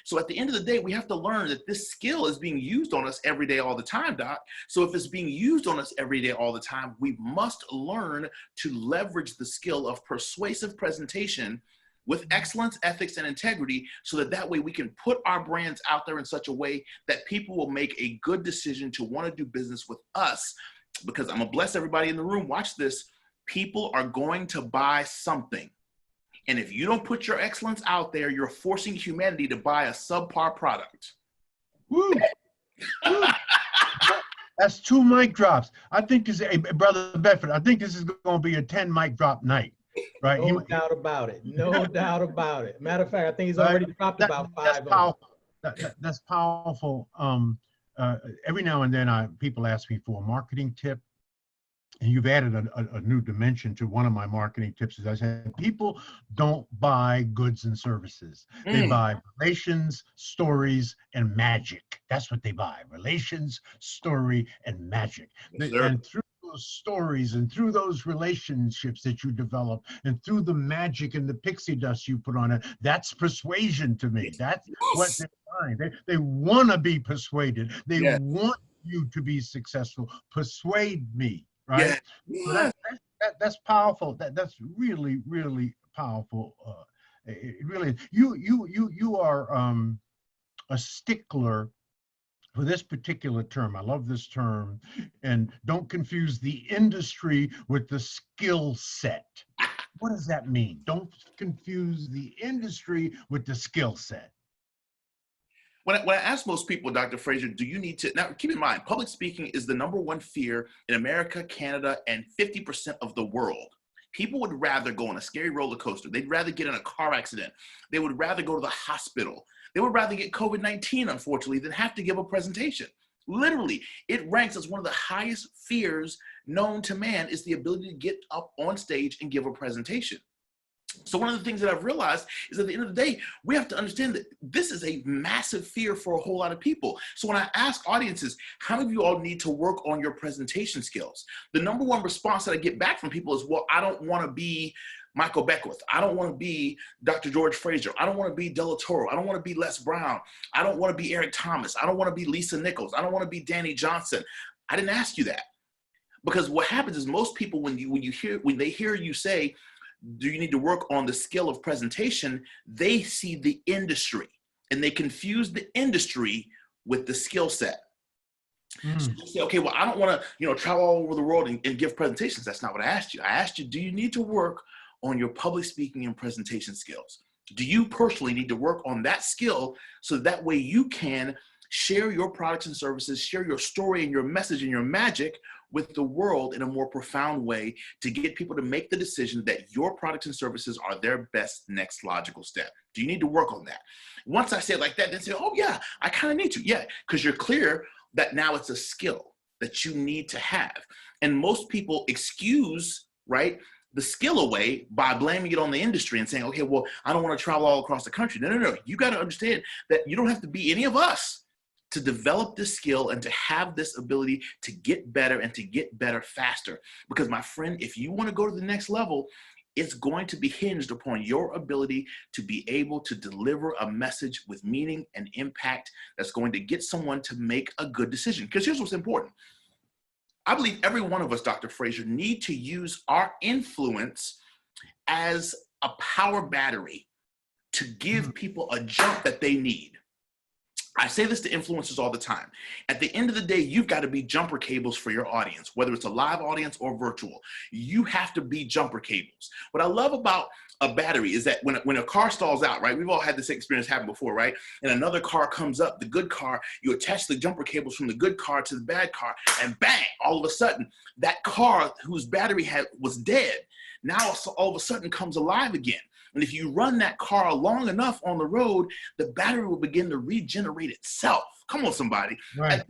Speaker 3: So at the end of the day, we have to learn that this skill is being used on us every day, all the time, Doc. So if it's being used on us every day, all the time, we must learn to leverage the skill of persuasive presentation with excellence, ethics, and integrity, so that way we can put our brands out there in such a way that people will make a good decision to want to do business with us. Because I'm going to bless everybody in the room. Watch this. People are going to buy something. And if you don't put your excellence out there, you're forcing humanity to buy a subpar product.
Speaker 1: Woo! Woo. That's 2 mic drops. I think this, hey, Brother Bedford, I think this is going to be a 10 mic drop night, right?
Speaker 2: No doubt about it. No doubt about it. Matter of fact, I think he's already dropped about 5.
Speaker 1: That's powerful. That's powerful. Every now and then, people ask me for a marketing tip. And you've added a new dimension to one of my marketing tips. As I said, people don't buy goods and services. They buy relations, stories, and magic. That's what they buy: relations, story, and magic.
Speaker 3: Yes,
Speaker 1: and through those stories and through those relationships that you develop and through the magic and the pixie dust you put on it, that's persuasion to me. That's what they're buying. They want to be persuaded. They want you to be successful. Persuade me. Right, so that's powerful. That's really, really powerful. It really, you are a stickler for this particular term. I love this term, and don't confuse the industry with the skill set. What does that mean? Don't confuse the industry with the skill set.
Speaker 3: When I ask most people, Dr. Fraser, do you need to, now keep in mind, public speaking is the #1 fear in America, Canada, and 50% of the world. People would rather go on a scary roller coaster. They'd rather get in a car accident. They would rather go to the hospital. They would rather get COVID-19, unfortunately, than have to give a presentation. Literally, it ranks as one of the highest fears known to man, is the ability to get up on stage and give a presentation. So one of the things that I've realized is at the end of the day, we have to understand that this is a massive fear for a whole lot of people. So when I ask audiences, how many of you all need to work on your presentation skills? The #1 response that I get back from people is, well, I don't want to be Michael Beckwith. I don't want to be Dr. George Fraser. I don't want to be Delatorro. I don't want to be Les Brown. I don't want to be Eric Thomas. I don't want to be Lisa Nichols. I don't want to be Danny Johnson. I didn't ask you that. Because what happens is most people, when they hear you say, do you need to work on the skill of presentation, they see the industry and they confuse the industry with the skill set. So you say, okay, well, I don't want to, travel all over the world and give presentations. That's not what I asked you. I asked you, do you need to work on your public speaking and presentation skills? Do you personally need to work on that skill so that way you can share your products and services, share your story and your message and your magic with the world in a more profound way to get people to make the decision that your products and services are their best next logical step? Do you need to work on that? Once I say it like that, they say, oh yeah, I kind of need to. Yeah, because you're clear that now it's a skill that you need to have. And most people excuse, right, the skill away by blaming it on the industry and saying, okay, well, I don't want to travel all across the country. No. You got to understand that you don't have to be any of us to develop this skill and to have this ability to get better and to get better faster. Because my friend, if you want to go to the next level, it's going to be hinged upon your ability to be able to deliver a message with meaning and impact that's going to get someone to make a good decision. Because here's what's important. I believe every one of us, Dr. Fraser, need to use our influence as a power battery to give people a jump that they need. I say this to influencers all the time. At the end of the day, you've got to be jumper cables for your audience, whether it's a live audience or virtual. You have to be jumper cables. What I love about a battery is that when a car stalls out, right? We've all had this experience happen before, right? And another car comes up, the good car, you attach the jumper cables from the good car to the bad car, and bang, all of a sudden, that car whose battery was dead, now all of a sudden comes alive again. And if you run that car long enough on the road, the battery will begin to regenerate itself. Come on, somebody.
Speaker 1: Right.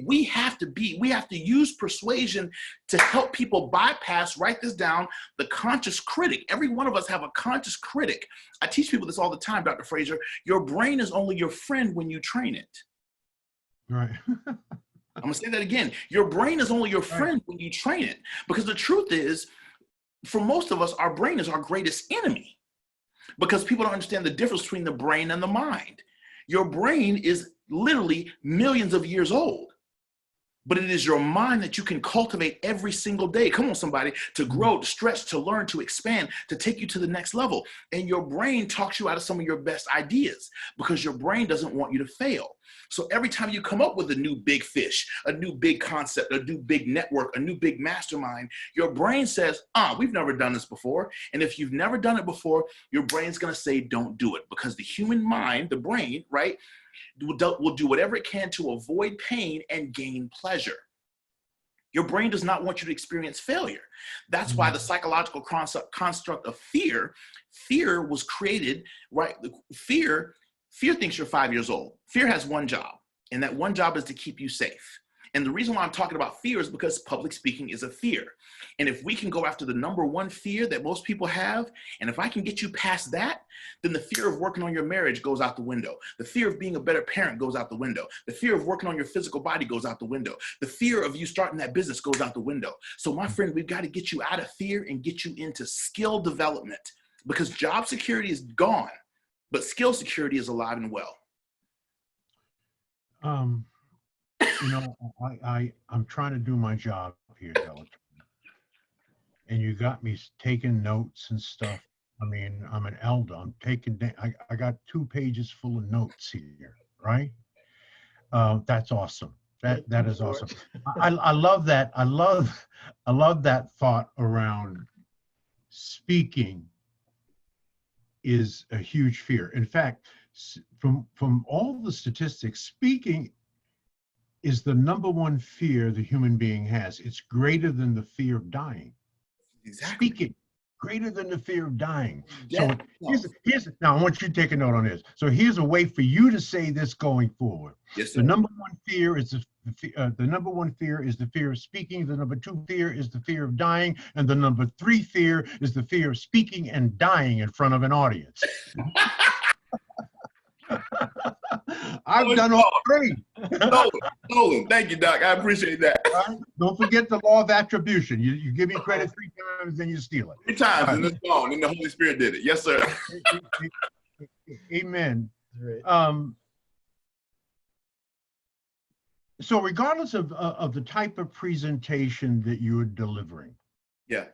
Speaker 3: We have to use persuasion to help people bypass, write this down, the conscious critic. Every one of us have a conscious critic. I teach people this all the time, Dr. Fraser. Your brain is only your friend when you train it.
Speaker 1: Right.
Speaker 3: I'm gonna say that again. Your brain is only your friend when you train it. Because the truth is, for most of us, our brain is our greatest enemy. Because people don't understand the difference between the brain and the mind. Your brain is literally millions of years old, but it is your mind that you can cultivate every single day. Come on, somebody, to grow, to stretch, to learn, to expand, to take you to the next level. And your brain talks you out of some of your best ideas because your brain doesn't want you to fail. So every time you come up with a new big fish, a new big concept, a new big network, a new big mastermind, your brain says, we've never done this before. And if you've never done it before, your brain's going to say, don't do it, because the human mind, the brain, right, will do whatever it can to avoid pain and gain pleasure. Your brain does not want you to experience failure. That's why the psychological construct of fear was created, right? Fear thinks you're 5 years old. Fear has one job, and that one job is to keep you safe. And the reason why I'm talking about fear is because public speaking is a fear. And if we can go after the number one fear that most people have, and if I can get you past that, then the fear of working on your marriage goes out the window. The fear of being a better parent goes out the window. The fear of working on your physical body goes out the window. The fear of you starting that business goes out the window. So my friend, we've got to get you out of fear and get you into skill development, because job security is gone, but skill security is alive and well.
Speaker 1: I'm trying to do my job here, Delatorro. And you got me taking notes and stuff. I mean, I'm an elder. I'm taking, I got 2 pages full of notes here, right? That's awesome. That is awesome. I love that. I love that thought around speaking is a huge fear. In fact, from all the statistics, speaking is the number one fear the human being has. It's greater than the fear of dying.
Speaker 3: Exactly.
Speaker 1: Speaking, greater than the fear of dying.
Speaker 3: Yeah.
Speaker 1: So here's now I want you to take a note on this. So here's a way for you to say this going forward.
Speaker 3: Yes, sir.
Speaker 1: The number one fear is the number one fear is the fear of speaking. The number 2 fear is the fear of dying, and the number 3 fear is the fear of speaking and dying in front of an audience. I've done all 3.
Speaker 3: Nolan, thank you, Doc. I appreciate that.
Speaker 1: Right? Don't forget the law of attribution. You give me credit 3 times, then you steal it.
Speaker 3: 3 times, and it's gone, and the Holy Spirit did it. Yes, sir.
Speaker 1: Amen. So regardless of the type of presentation that you are delivering,
Speaker 3: Yeah.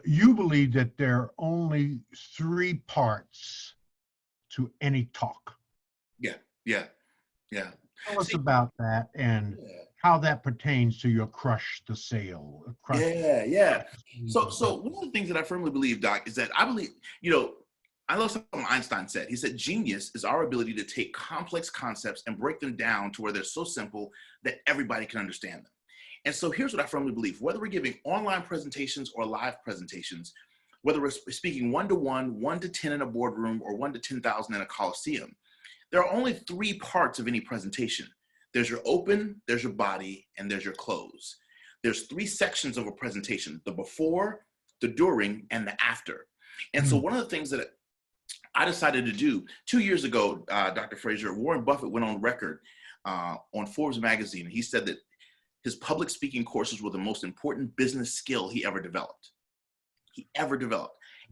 Speaker 1: You believe that there are only three parts to any talk.
Speaker 3: Yeah. Yeah. Yeah.
Speaker 1: Tell us
Speaker 3: See,
Speaker 1: about that and
Speaker 3: yeah.
Speaker 1: how that pertains to your crush the sale.
Speaker 3: Yeah, yeah. So,
Speaker 1: The
Speaker 3: so one of the things that I firmly believe, Doc, is that I believe, you know, I love something Einstein said. He said, genius is our ability to take complex concepts and break them down to where they're so simple that everybody can understand them. And so here's what I firmly believe. Whether we're giving online presentations or live presentations, whether we're speaking 1-to-1, 1-to-10 in a boardroom, or 1-to-10,000 in a coliseum, there are only three parts of any presentation. There's your open, there's your body, and there's your close. There's three sections of a presentation: the before, the during, and the after. And so one of the things that I decided to do 2 years ago, Dr. Fraser, Warren Buffett went on record on Forbes magazine. He said that his public speaking courses were the most important business skill he ever developed.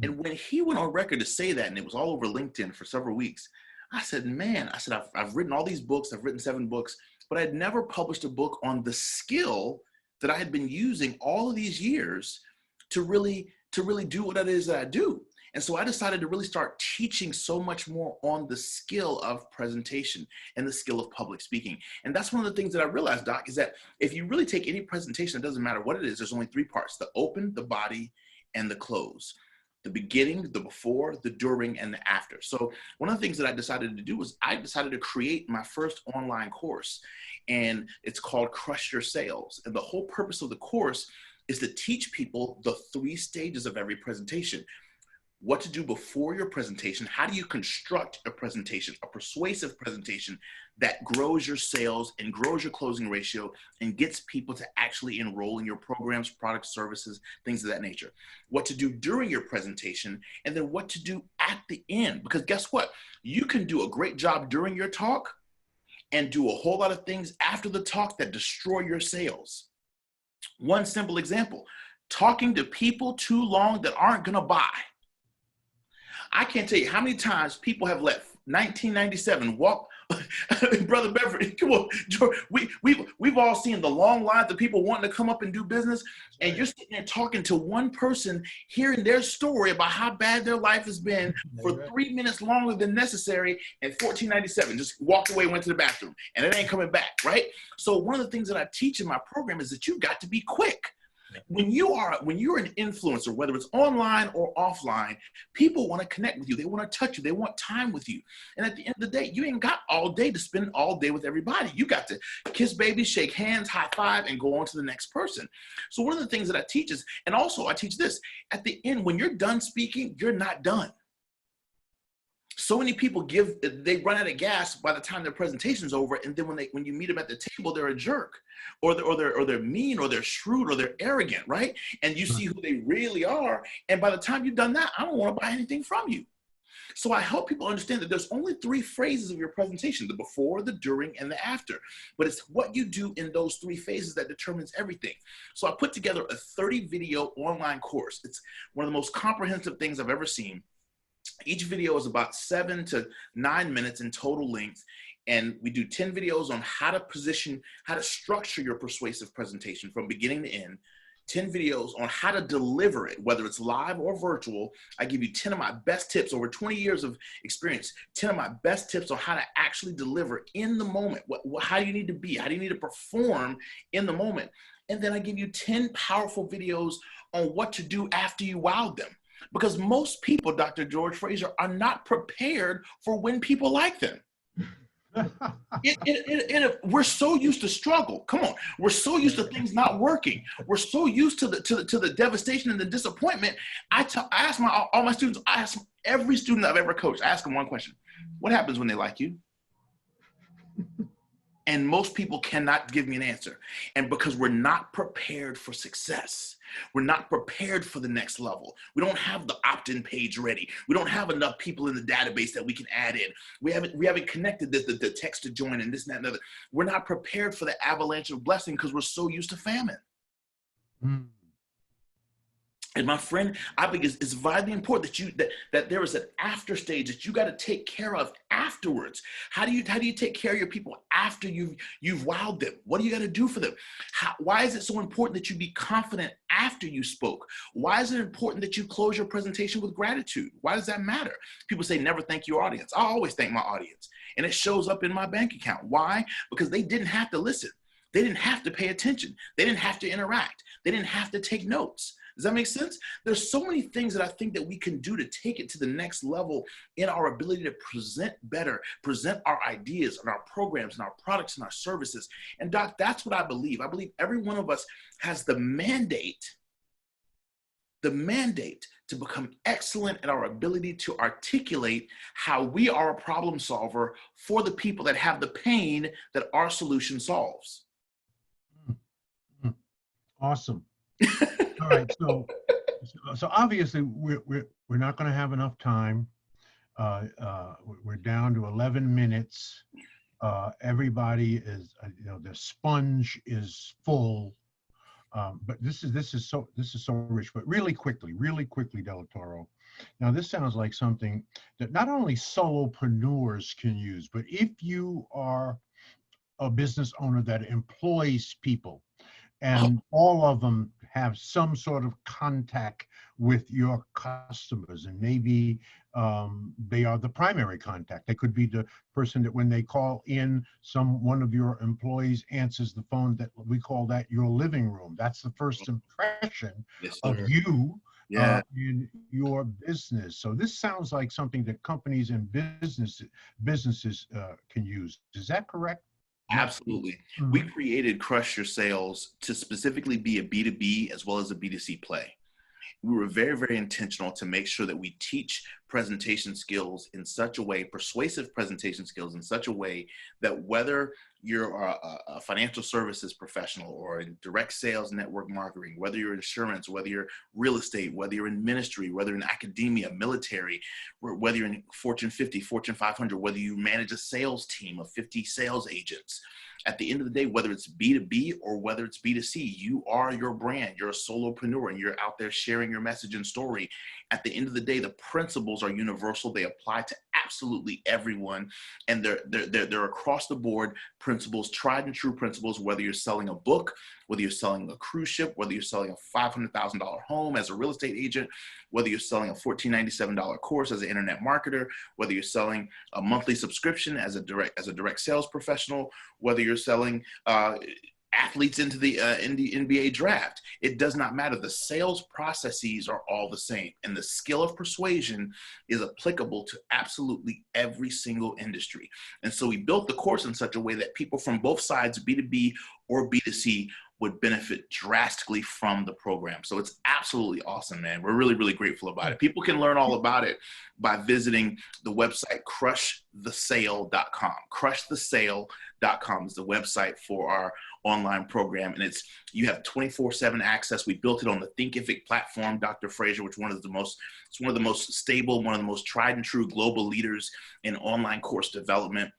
Speaker 3: And when he went on record to say that, and it was all over LinkedIn for several weeks, I said, man, I've written all these books. I've written 7 books, but I'd never published a book on the skill that I had been using all of these years to really do what it is that I do. And so I decided to really start teaching so much more on the skill of presentation and the skill of public speaking. And that's one of the things that I realized, Doc, is that if you really take any presentation, it doesn't matter what it is, there's only 3 parts: the open, the body, and the close. The beginning, the before, the during, and the after. So one of the things that I decided to do was I decided to create my first online course, and it's called Crush Your Sales. And the whole purpose of the course is to teach people the 3 stages of every presentation: what to do before your presentation, how do you construct a presentation, a persuasive presentation that grows your sales and grows your closing ratio and gets people to actually enroll in your programs, products, services, things of that nature. What to do during your presentation, and then what to do at the end. Because guess what? You can do a great job during your talk and do a whole lot of things after the talk that destroy your sales. One simple example: talking to people too long that aren't gonna buy. I can't tell you how many times people have let 1997 walk. Brother Beverly, come on, George, we've all seen the long lines of people wanting to come up and do business, and you're sitting there talking to one person, hearing their story about how bad their life has been for 3 minutes longer than necessary, and 1497 just walked away, went to the bathroom, and it ain't coming back, right? So one of the things that I teach in my program is that you've got to be quick. When you're an influencer, whether it's online or offline, people want to connect with you. They want to touch you. They want time with you. And at the end of the day, you ain't got all day to spend all day with everybody. You got to kiss babies, shake hands, high five, and go on to the next person. So one of the things that I teach is, and also I teach this, at the end, when you're done speaking, you're not done. So many people they run out of gas by the time their presentation's over, and then when you meet them at the table, they're a jerk, or they're mean, or they're shrewd, or they're arrogant, right? And you see who they really are, and by the time you've done that, I don't want to buy anything from you. So I help people understand that there's only 3 phases of your presentation: the before, the during, and the after. But it's what you do in those 3 phases that determines everything. So I put together a 30-video online course. It's one of the most comprehensive things I've ever seen. Each video is about 7 to 9 minutes in total length. And we do 10 videos on how to structure your persuasive presentation from beginning to end. 10 videos on how to deliver it, whether it's live or virtual. I give you 10 of my best tips, over 20 years of experience, 10 of my best tips on how to actually deliver in the moment. How do you need to be? How do you need to perform in the moment? And then I give you 10 powerful videos on what to do after you wowed them. Because most people, Dr. George Fraser, are not prepared for when people like them. We're so used to struggle. Come on, we're so used to things not working. We're so used to the devastation and the disappointment. I ask all my students. I ask every student I've ever coached. I ask them one question: what happens when they like you? And most people cannot give me an answer. And because we're not prepared for success, we're not prepared for the next level. We don't have the opt-in page ready. We don't have enough people in the database that we can add in. We haven't connected the text to join and this and that and other. We're not prepared for the avalanche of blessing because we're so used to famine. And my friend, I think it's vitally important that there is an after stage that you got to take care of afterwards? How do you take care of your people after you've wowed them? What do you got to do for them? Why is it so important that you be confident after you spoke? Why is it important that you close your presentation with gratitude? Why does that matter? People say never thank your audience. I always thank my audience, and it shows up in my bank account. Why? Because they didn't have to listen. They didn't have to pay attention. They didn't have to interact. They didn't have to take notes. Does that make sense? There's so many things that I think that we can do to take it to the next level in our ability to present better, present our ideas and our programs and our products and our services. And Doc, that's what I believe. I believe every one of us has the mandate to become excellent at our ability to articulate how we are a problem solver for the people that have the pain that our solution solves.
Speaker 1: Awesome. All right, so obviously we're not going to have enough time. We're down to 11 minutes. Everybody is, the sponge is full. But this is so rich. But really quickly, Delatorro. Now this sounds like something that not only solopreneurs can use, but if you are a business owner that employs people, and all of them have some sort of contact with your customers, and maybe they are the primary contact. They could be the person that when they call in, one of your employees answers the phone. That we call that your living room. That's the first impression of you in your business. So this sounds like something that companies and businesses can use. Is that correct?
Speaker 3: Absolutely.
Speaker 1: Mm-hmm.
Speaker 3: We created Crush Your Sales to specifically be a B2B as well as a B2C play. We were very, very intentional to make sure that we teach presentation skills in such a way, persuasive presentation skills in such a way that whether you're a financial services professional or in direct sales network marketing, whether you're insurance, whether you're real estate, whether you're in ministry, whether in academia, military, whether you're in Fortune 50, Fortune 500, whether you manage a sales team of 50 sales agents, at the end of the day, whether it's B2B or whether it's B2C, you are your brand. You're a solopreneur and you're out there sharing your message and story. At the end of the day, the principles are universal. They apply to absolutely everyone. And they're across the board principles, tried and true principles, whether you're selling a book, whether you're selling a cruise ship, whether you're selling a $500,000 home as a real estate agent, whether you're selling a $1,497 course as an internet marketer, whether you're selling a monthly subscription as a direct sales professional, whether you're selling athletes into the NBA draft. It does not matter. The sales processes are all the same. And the skill of persuasion is applicable to absolutely every single industry. And so we built the course in such a way that people from both sides, B2B or B2C, would benefit drastically from the program. So it's absolutely awesome, man. We're really, really grateful about it. People can learn all about it by visiting the website crushthesale.com. Crushthesale.com is the website for our online program. And you have 24/7 access. We built it on the Thinkific platform, Dr. Fraser, which it's one of the most stable, one of the most tried and true global leaders in online course development.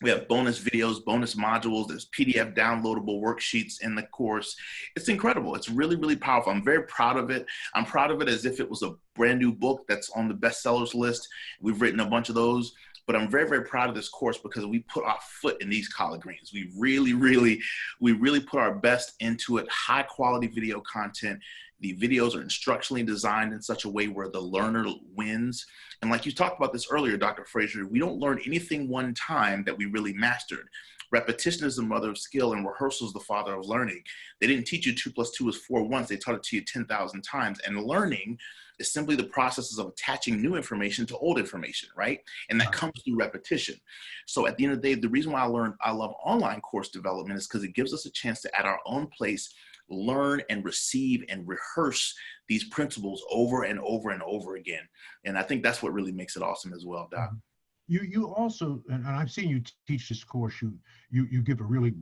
Speaker 3: We have bonus videos, bonus modules. There's PDF downloadable worksheets in the course. It's incredible. It's really, really powerful. I'm very proud of it. I'm proud of it as if it was a brand new book that's on the bestsellers list. We've written a bunch of those, but I'm very, very proud of this course because we put our foot in these collard greens. We really put our best into it. High quality video content. The videos are instructionally designed in such a way where the learner wins. And like you talked about this earlier, Dr. Fraser, we don't learn anything one time that we really mastered. Repetition is the mother of skill and rehearsal is the father of learning. They didn't teach you 2 + 2 is 4 once. They taught it to you 10,000 times. And learning is simply the processes of attaching new information to old information, right? And that comes through repetition. So at the end of the day, the reason why I love online course development is because it gives us a chance to, at our own place, learn and receive and rehearse these principles over and over and over again. And I think that's what really makes it awesome as well, Doc.
Speaker 1: You also, and I've seen you teach this course, you give a really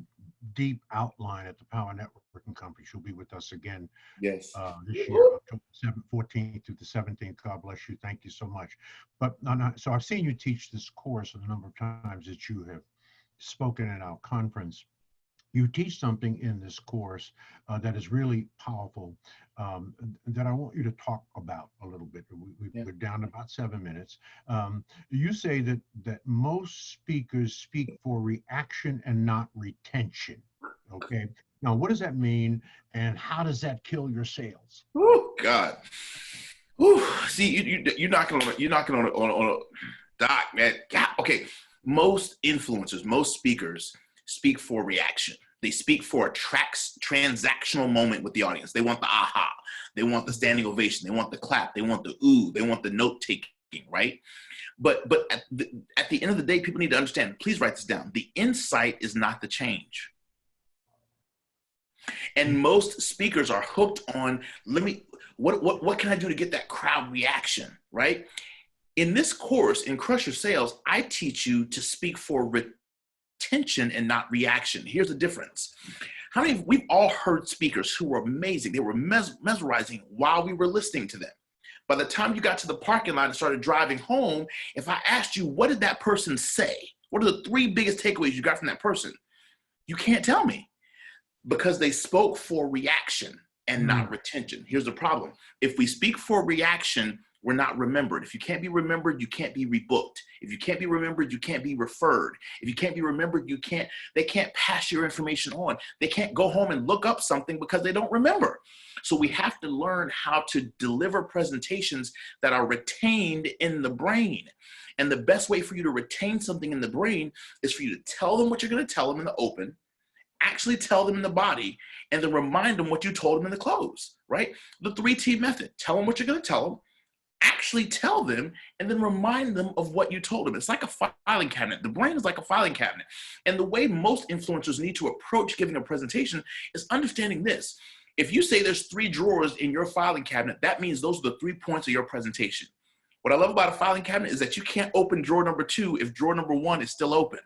Speaker 1: deep outline at the Power Networking Conference. You'll be with us again
Speaker 3: Yes.
Speaker 1: This year, October 14th through the 17th. God bless you. Thank you so much. But so I've seen you teach this course a number of times that you have spoken at our conference. You teach something in this course that is really powerful, that I want you to talk about a little bit. We're down to about 7 minutes. You say that most speakers speak for reaction and not retention. Okay. Now, what does that mean, and how does that kill your sales?
Speaker 3: Oh God. Whew. See, you're knocking on a doc, man. God. Okay. Most influencers, most speakers speak for reaction. They speak for a transactional moment with the audience. They want the aha. They want the standing ovation. They want the clap. They want the ooh. They want the note taking, right? But at the end of the day, people need to understand, please write this down. The insight is not the change. And most speakers are hooked on, what can I do to get that crowd reaction, right? In this course, in Crush Your Sales, I teach you to speak for retention and not reaction. Here's the difference. We've all heard speakers who were amazing. They were mesmerizing while we were listening to them. By the time you got to the parking lot and started driving home, if I asked you, what did that person say? What are the 3 biggest takeaways you got from that person? You can't tell me, because they spoke for reaction and not retention. Here's the problem. If we speak for reaction, we're not remembered. If you can't be remembered, you can't be rebooked. If you can't be remembered, you can't be referred. If you can't be remembered, they can't pass your information on. They can't go home and look up something because they don't remember. So we have to learn how to deliver presentations that are retained in the brain. And the best way for you to retain something in the brain is for you to tell them what you're going to tell them in the open, actually tell them in the body, and then remind them what you told them in the close, right? The 3T method. Tell them what you're going to tell them, actually tell them, and then remind them of what you told them. It's like a filing cabinet. The brain is like a filing cabinet. And the way most influencers need to approach giving a presentation is understanding this. If you say there's 3 drawers in your filing cabinet, that means those are the 3 points of your presentation. What I love about a filing cabinet is that you can't open drawer number 2 if drawer number 1 is still open.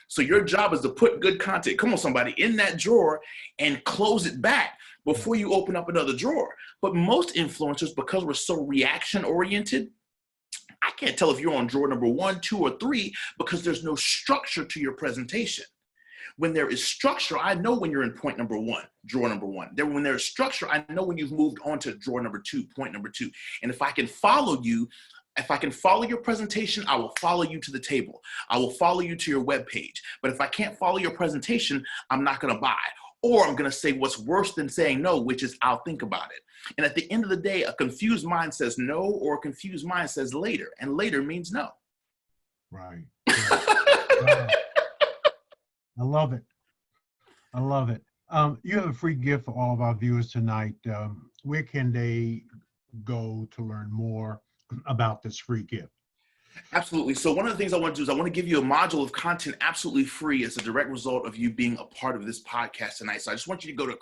Speaker 3: So your job is to put good content, come on somebody, in that drawer and close it back before you open up another drawer. But most influencers, because we're so reaction oriented, I can't tell if you're on drawer number 1, 2, or 3 because there's no structure to your presentation. When there is structure, I know when you're in point number 1, drawer number 1. When there's structure, I know when you've moved on to drawer number 2, point number 2. And if I can follow you, if I can follow your presentation, I will follow you to the table. I will follow you to your webpage. But if I can't follow your presentation, I'm not going to buy. Or I'm going to say what's worse than saying no, which is I'll think about it. And at the end of the day, a confused mind says no, or a confused mind says later. And later means no.
Speaker 1: Right. Wow. I love it. I love it. You have a free gift for all of our viewers tonight. Where can they go to learn more about this free gift?
Speaker 3: Absolutely. So one of the things I want to do is I want to give you a module of content absolutely free as a direct result of you being a part of this podcast tonight. So I just want you to go to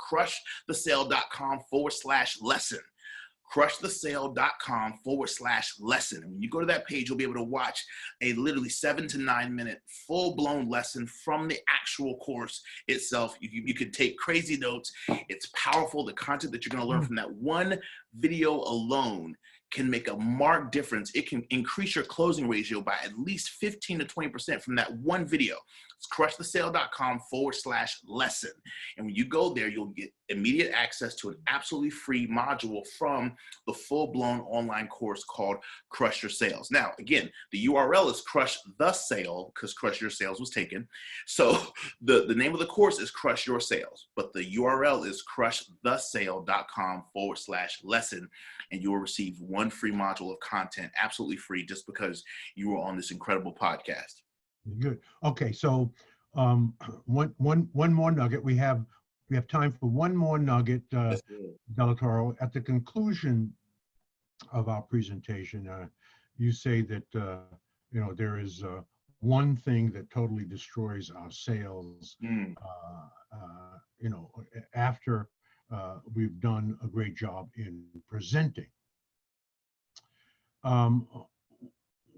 Speaker 3: crushthesale.com/lesson. crushthesale.com/lesson. And when you go to that page, you'll be able to watch a literally 7 to 9 minute full-blown lesson from the actual course itself. You could take crazy notes. It's powerful. The content that you're going to learn from that one video alone can make a marked difference. It can increase your closing ratio by at least 15 to 20% from that one video. It's crushthesale.com/lesson. And when you go there, you'll get immediate access to an absolutely free module from the full-blown online course called Crush Your Sales. Now, again, the URL is Crush the Sale because Crush Your Sales was taken. So the name of the course is Crush Your Sales, but the URL is crushthesale.com/lesson. And you will receive one free module of content, absolutely free, just because you were on this incredible podcast.
Speaker 1: Good. Okay, so one more nugget. We have time for one more nugget, Delatorro. At the conclusion of our presentation, you say that there is one thing that totally destroys our sales. After we've done a great job in presenting.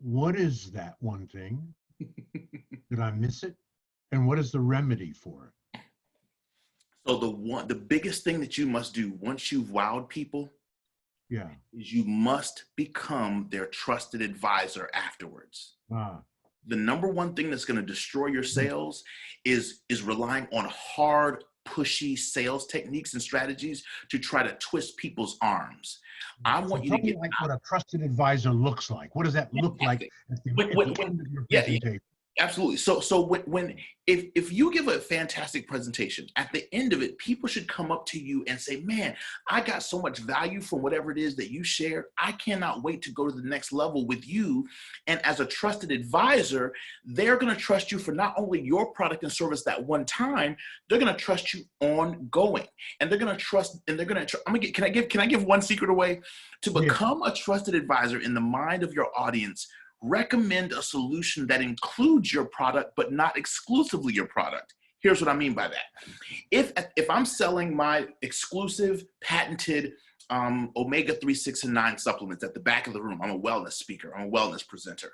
Speaker 1: What is that one thing? Did I miss it? And what is the remedy for it?
Speaker 3: So the biggest thing that you must do once you've wowed people, is you must become their trusted advisor afterwards. the number one thing that's going to destroy your sales is relying on hard, pushy sales techniques and strategies to try to twist people's arms. I want you to get
Speaker 1: like what a trusted advisor looks like. What does that look like at the end of your presentation?
Speaker 3: Absolutely. So if you give a fantastic presentation, at the end of it, people should come up to you and say, man, I got so much value from whatever it is that you shared. I cannot wait to go to the next level with you. And as a trusted advisor, they're going to trust you for not only your product and service that one time, they're going to trust you ongoing. And they're going to trust, and they're going to, can I give one secret away? To become a trusted advisor in the mind of your audience, recommend a solution that includes your product, but not exclusively your product. Here's what I mean by that. If I'm selling my exclusive patented omega-3, 6, and 9 supplements at the back of the room, I'm a wellness speaker, I'm a wellness presenter.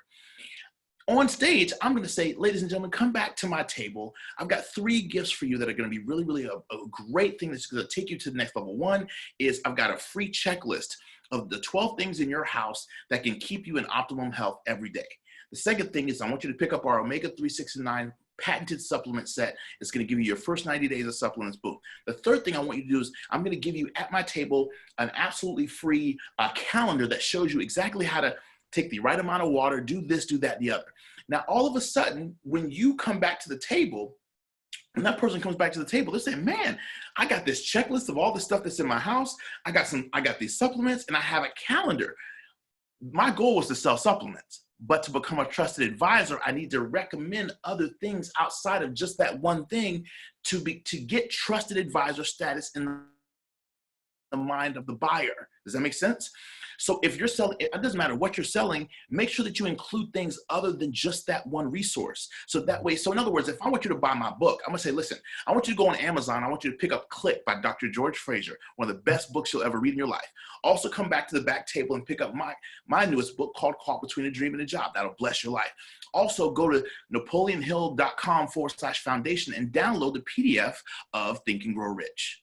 Speaker 3: On stage, I'm going to say, ladies and gentlemen, come back to my table. I've got 3 gifts for you that are going to be really, really a great thing that's going to take you to the next level. One is I've got a free checklist of the 12 things in your house that can keep you in optimum health every day. The second thing is I want you to pick up our omega-3, 6, and 9 patented supplement set. It's going to give you your first 90 days of supplements, boom. The third thing I want you to do is I'm going to give you at my table an absolutely free calendar that shows you exactly how to take the right amount of water, do this, do that, the other. Now, all of a sudden, when you come back to the table, when that person comes back to the table, they're saying, man, I got this checklist of all the stuff that's in my house. I got these supplements and I have a calendar. My goal was to sell supplements, but to become a trusted advisor, I need to recommend other things outside of just that one thing to get trusted advisor status in the mind of the buyer. Does that make sense? So if you're selling, it doesn't matter what you're selling, make sure that you include things other than just that one resource. So that way, so in other words, if I want you to buy my book, I'm gonna say, listen, I want you to go on Amazon. I want you to pick up Click by Dr. George Fraser, one of the best books you'll ever read in your life. Also come back to the back table and pick up my newest book called Caught Between a Dream and a Job. That'll bless your life. Also go to napoleonhill.com/foundation and download the PDF of Think and Grow Rich.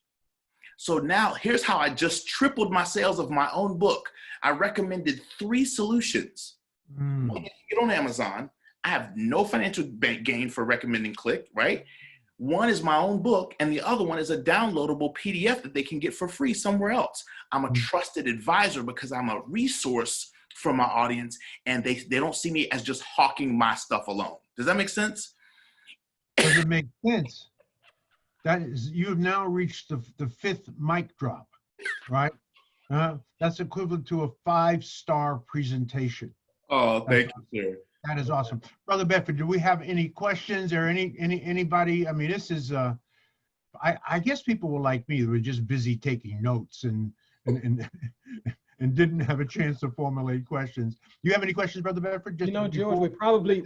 Speaker 3: So now here's how I just tripled my sales of my own book. I recommended 3 solutions. One, you get on Amazon. I have no financial gain for recommending Click, right? One is my own book, and the other one is a downloadable PDF that they can get for free somewhere else. I'm a trusted advisor because I'm a resource for my audience, and they don't see me as just hawking my stuff alone. Does that make sense?
Speaker 1: Does it make sense? That is, you've now reached the 5th mic drop, right? That's equivalent to a 5-star presentation.
Speaker 3: Oh, thank you, sir.
Speaker 1: That is awesome. Brother Bedford, do we have any questions or anybody? I mean, this is, I guess people were like me, who were just busy taking notes and didn't have a chance to formulate questions. Do you have any questions, Brother Bedford? Just
Speaker 2: George, we probably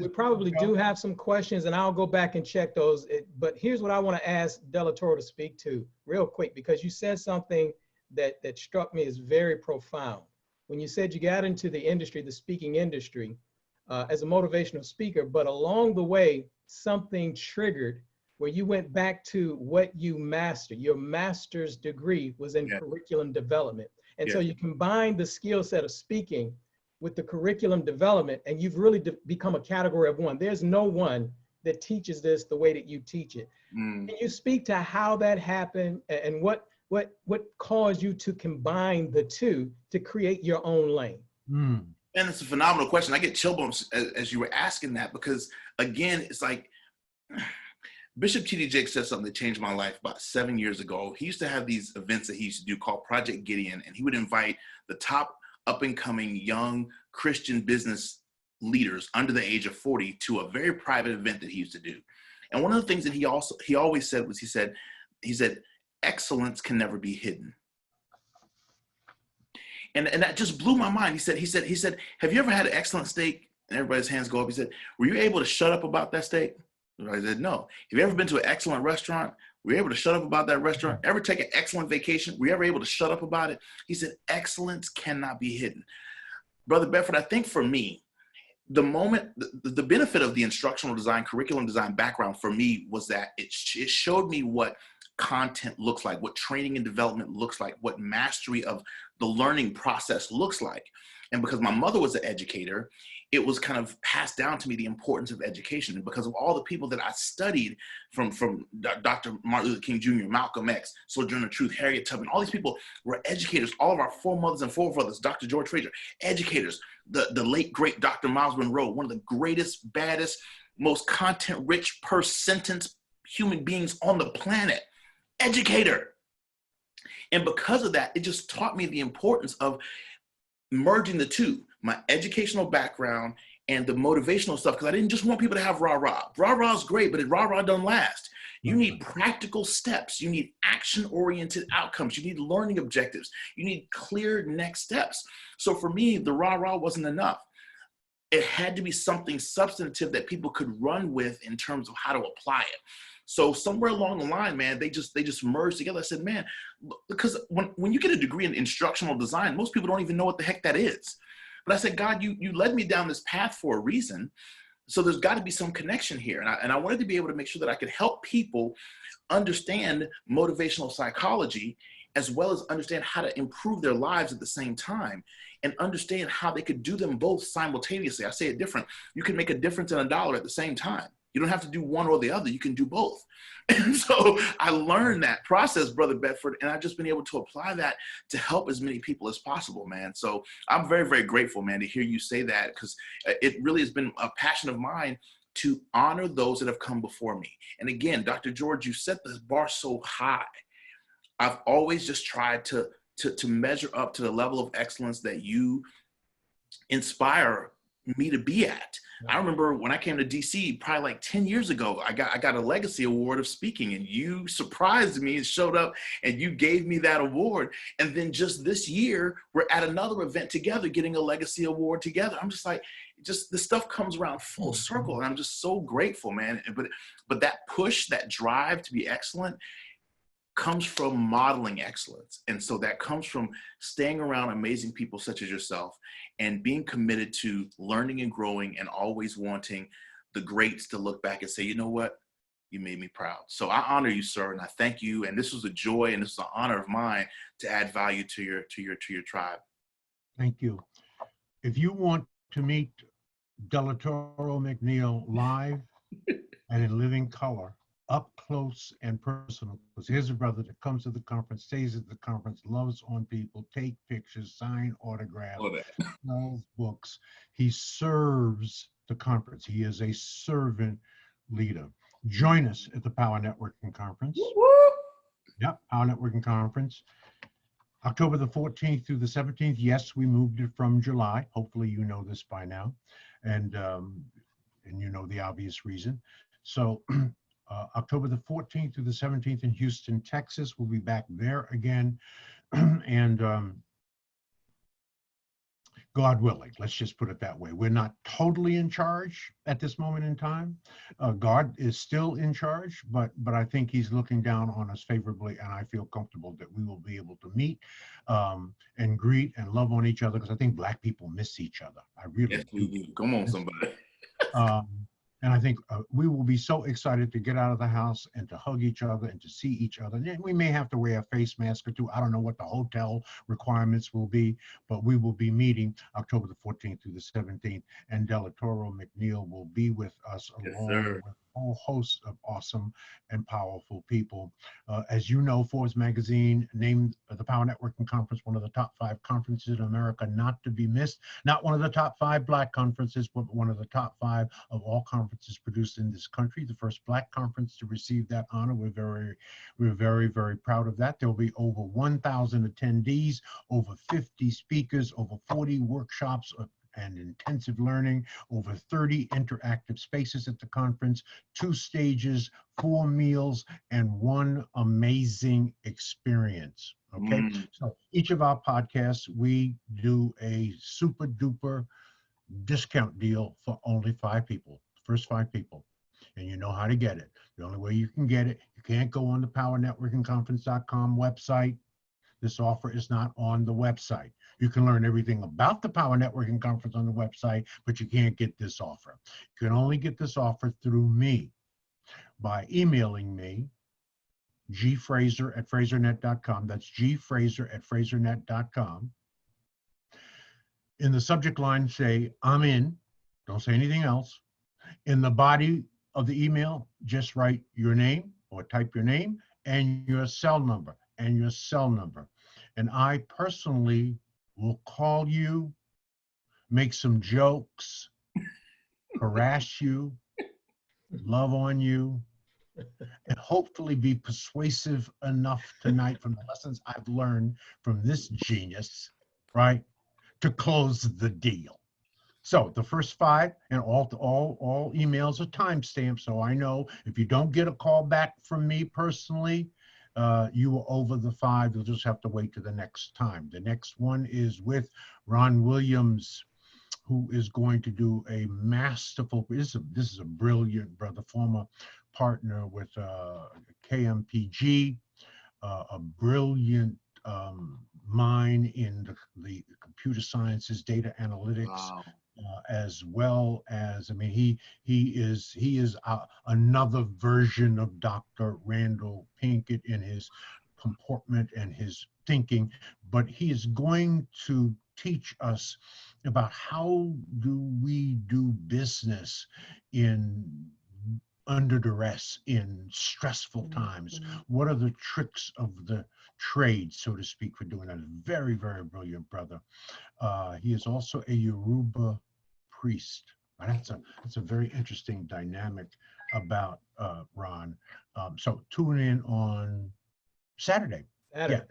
Speaker 2: do have some questions, and I'll go back and check those. But here's what I want to ask Delatorro to speak to real quick, because you said something that struck me as very profound. When you said you got into the industry, the speaking industry, as a motivational speaker, but along the way, something triggered where you went back to what you mastered. Your master's degree was in curriculum development. And so you combine the skill set of speaking with the curriculum development, and you've really become a category of one. There's no one that teaches this the way that you teach it. Can you speak to how that happened and what caused you to combine the two to create your own lane?
Speaker 3: And it's a phenomenal question. I get chill bumps as you were asking that, because again, it's like Bishop T.D. Jakes said something that changed my life about 7 years ago. He used to have these events that he used to do called Project Gideon, and he would invite the top up-and-coming young Christian business leaders under the age of 40 to a very private event that he used to do. And one of the things that he always said was, he said, excellence can never be hidden. And that just blew my mind. He said, have you ever had an excellent steak? And everybody's hands go up. He said, were you able to shut up about that steak? I said, no. Have you ever been to an excellent restaurant? Were you able to shut up about that restaurant? Ever take an excellent vacation? Were you ever able to shut up about it? He said, excellence cannot be hidden. Brother Bedford, I think for me, the benefit of the instructional design, curriculum design background for me was that it showed me what content looks like, what training and development looks like, what mastery of the learning process looks like. And because my mother was an educator, it was kind of passed down to me the importance of education. And because of all the people that I studied from Dr. Martin Luther King Jr., Malcolm X, Sojourner Truth, Harriet Tubman, all these people were educators. All of our foremothers and forefathers, Dr. George Fraser, educators. The late, great Dr. Miles Monroe, one of the greatest, baddest, most content-rich per sentence human beings on the planet, educator. And because of that, it just taught me the importance of merging the two, my educational background and the motivational stuff, because I didn't just want people to have rah-rah. Rah-rah is great, but rah-rah doesn't last. You need practical steps. You need action-oriented outcomes. You need learning objectives. You need clear next steps. So for me, the rah-rah wasn't enough. It had to be something substantive that people could run with in terms of how to apply it. So somewhere along the line, man, they just merged together. I said, man, because when you get a degree in instructional design, most people don't even know what the heck that is. But I said, God, you led me down this path for a reason. So there's got to be some connection here. And I wanted to be able to make sure that I could help people understand motivational psychology, as well as understand how to improve their lives at the same time, and understand how they could do them both simultaneously. I say it different. You can make a difference in $1 at the same time. You don't have to do one or the other. You can do both. And so I learned that process, Brother Bedford, and I've just been able to apply that to help as many people as possible, man. So I'm very, very grateful, man, to hear you say that, because it really has been a passion of mine to honor those that have come before me. And again, Dr. George, you set the bar so high. I've always just tried to measure up to the level of excellence that you inspire me to be at. I remember when I came to DC probably like 10 years ago, I got a legacy award of speaking, and you surprised me and showed up and you gave me that award. And then just this year, we're at another event together, getting a legacy award together. I'm just like, just the stuff comes around full circle. And I'm just so grateful, man. But that push, that drive to be excellent comes from modeling excellence. And so that comes from staying around amazing people such as yourself and being committed to learning and growing, and always wanting the greats to look back and say, you know what, you made me proud. So I honor you, sir, and I thank you. And this was a joy and this is an honor of mine to add value to your tribe.
Speaker 1: Thank you. If you want to meet Delatorro McNeal live and in living color, up close and personal, because here's a brother that comes to the conference, stays at the conference, loves on people, take pictures, sign autographs, sells books. He serves the conference. He is a servant leader. Join us at the Power Networking Conference. Yep, Power Networking Conference. October the 14th through the 17th. Yes, we moved it from July. Hopefully you know this by now. And you know the obvious reason. So October the 14th through the 17th in Houston, Texas. We'll be back there again. And God willing, let's just put it that way. We're not totally in charge at this moment in time. God is still in charge, but I think he's looking down on us favorably, and I feel comfortable that we will be able to meet and greet and love on each other, because I think Black people miss each other. I really do.
Speaker 3: Come on, somebody.
Speaker 1: And I think we will be so excited to get out of the house and to hug each other and to see each other. And we may have to wear a face mask or two. I don't know what the hotel requirements will be, but we will be meeting October the 14th through the 17th. And Delatorro McNeal will be with us along with a whole host of awesome and powerful people. As you know, Forbes magazine named the Power Networking Conference one of the top 5 conferences in America not to be missed. Not one of the top 5 Black conferences, but one of the top 5 of all conferences produced in this country. The first Black conference to receive that honor. We're very, very proud of that. There will be over 1,000 attendees, over 50 speakers, over 40 workshops and intensive learning, over 30 interactive spaces at the conference, 2 stages, 4 meals, and 1 amazing experience. Okay, so each of our podcasts, we do a super duper discount deal for only 5 people, first 5 people. And you know how to get it. The only way you can get it, you can't go on the powernetworkingconference.com website. This offer is not on the website. You can learn everything about the Power Networking Conference on the website, but you can't get this offer. You can only get this offer through me by emailing me gfraser@frasernet.com. That's gfraser@frasernet.com. In the subject line, say, I'm in. Don't say anything else. In the body of the email, just write your name or type your name and your cell number and your cell number. And I personally will call you, make some jokes, harass you, love on you, and hopefully be persuasive enough tonight from the lessons I've learned from this genius, right, to close the deal. So the first 5 and all emails are timestamped, so I know if you don't get a call back from me personally, you were over the 5. You'll just have to wait to the next time. The next one is with Ron Williams, who is going to do a masterful. This is a brilliant brother, former partner with KMPG, a brilliant mind in the computer sciences, data analytics.
Speaker 3: Wow.
Speaker 1: As well as, I mean, he is another version of Dr. Randall Pinkett in his comportment and his thinking, but he is going to teach us about how do we do business under duress, in stressful times. What are the tricks of the trade, so to speak, for doing that? Very, very brilliant brother. He is also a Yoruba priest. That's a very interesting dynamic about Ron. So tune in on Saturday. Yeah.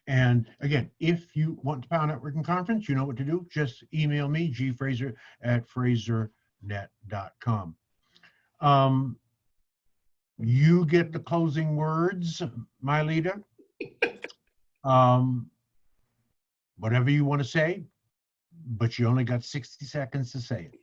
Speaker 1: And again, if you want the Power Networking Conference, you know what to do. Just email me, gfraser@frasernet.com. You get the closing words, my leader. Whatever you want to say, but you only got 60 seconds to say it.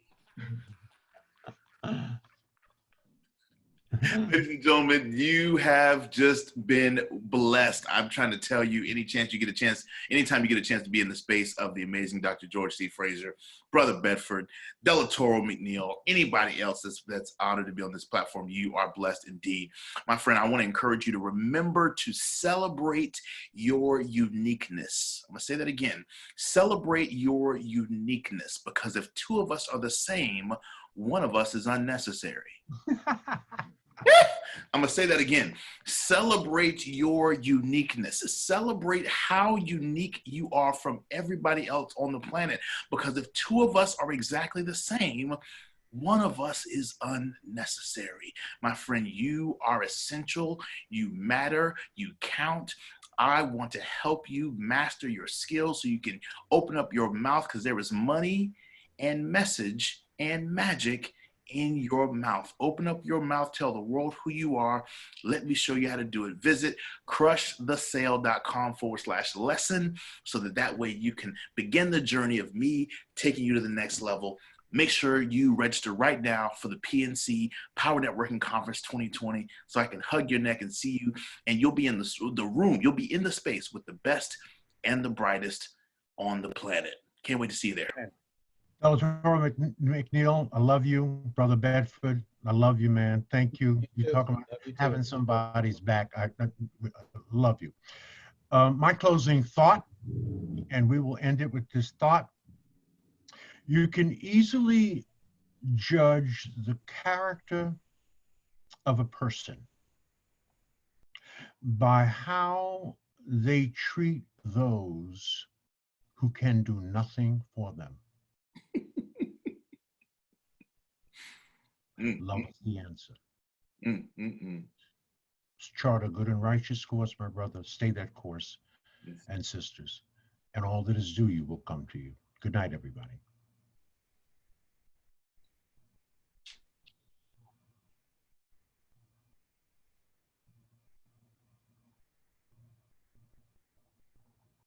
Speaker 3: Ladies and gentlemen, you have just been blessed. I'm trying to tell you, anytime you get a chance to be in the space of the amazing Dr. George C. Fraser, Brother Bedford, Delatorro, McNeal, anybody else that's honored to be on this platform, you are blessed indeed. My friend, I want to encourage you to remember to celebrate your uniqueness. I'm going to say that again. Celebrate your uniqueness, because if 2 of us are the same, 1 of us is unnecessary. I'm going to say that again. Celebrate your uniqueness. Celebrate how unique you are from everybody else on the planet. Because if 2 of us are exactly the same, 1 of us is unnecessary. My friend, you are essential. You matter. You count. I want to help you master your skills so you can open up your mouth, because there is money and message and magic in your mouth. Open up your mouth, tell the world who you are. Let me show you how to do it. Visit crushthesale.com/lesson so that way you can begin the journey of me taking you to the next level. Make sure you register right now for the PNC Power Networking Conference 2020 so I can hug your neck and see you, and you'll be in the room, you'll be in the space with the best and the brightest on the planet. Can't wait to see you there.
Speaker 1: Delatorro, McNeal, I love you. Brother Bedford, I love you, man. Thank you. You talk about having somebody's back. I love you. My closing thought, and we will end it with this thought. You can easily judge the character of a person by how they treat those who can do nothing for them. Love is the answer. Chart a good and righteous course, my brother. Stay that course, and sisters. And all that is due you will come to you. Good night, everybody.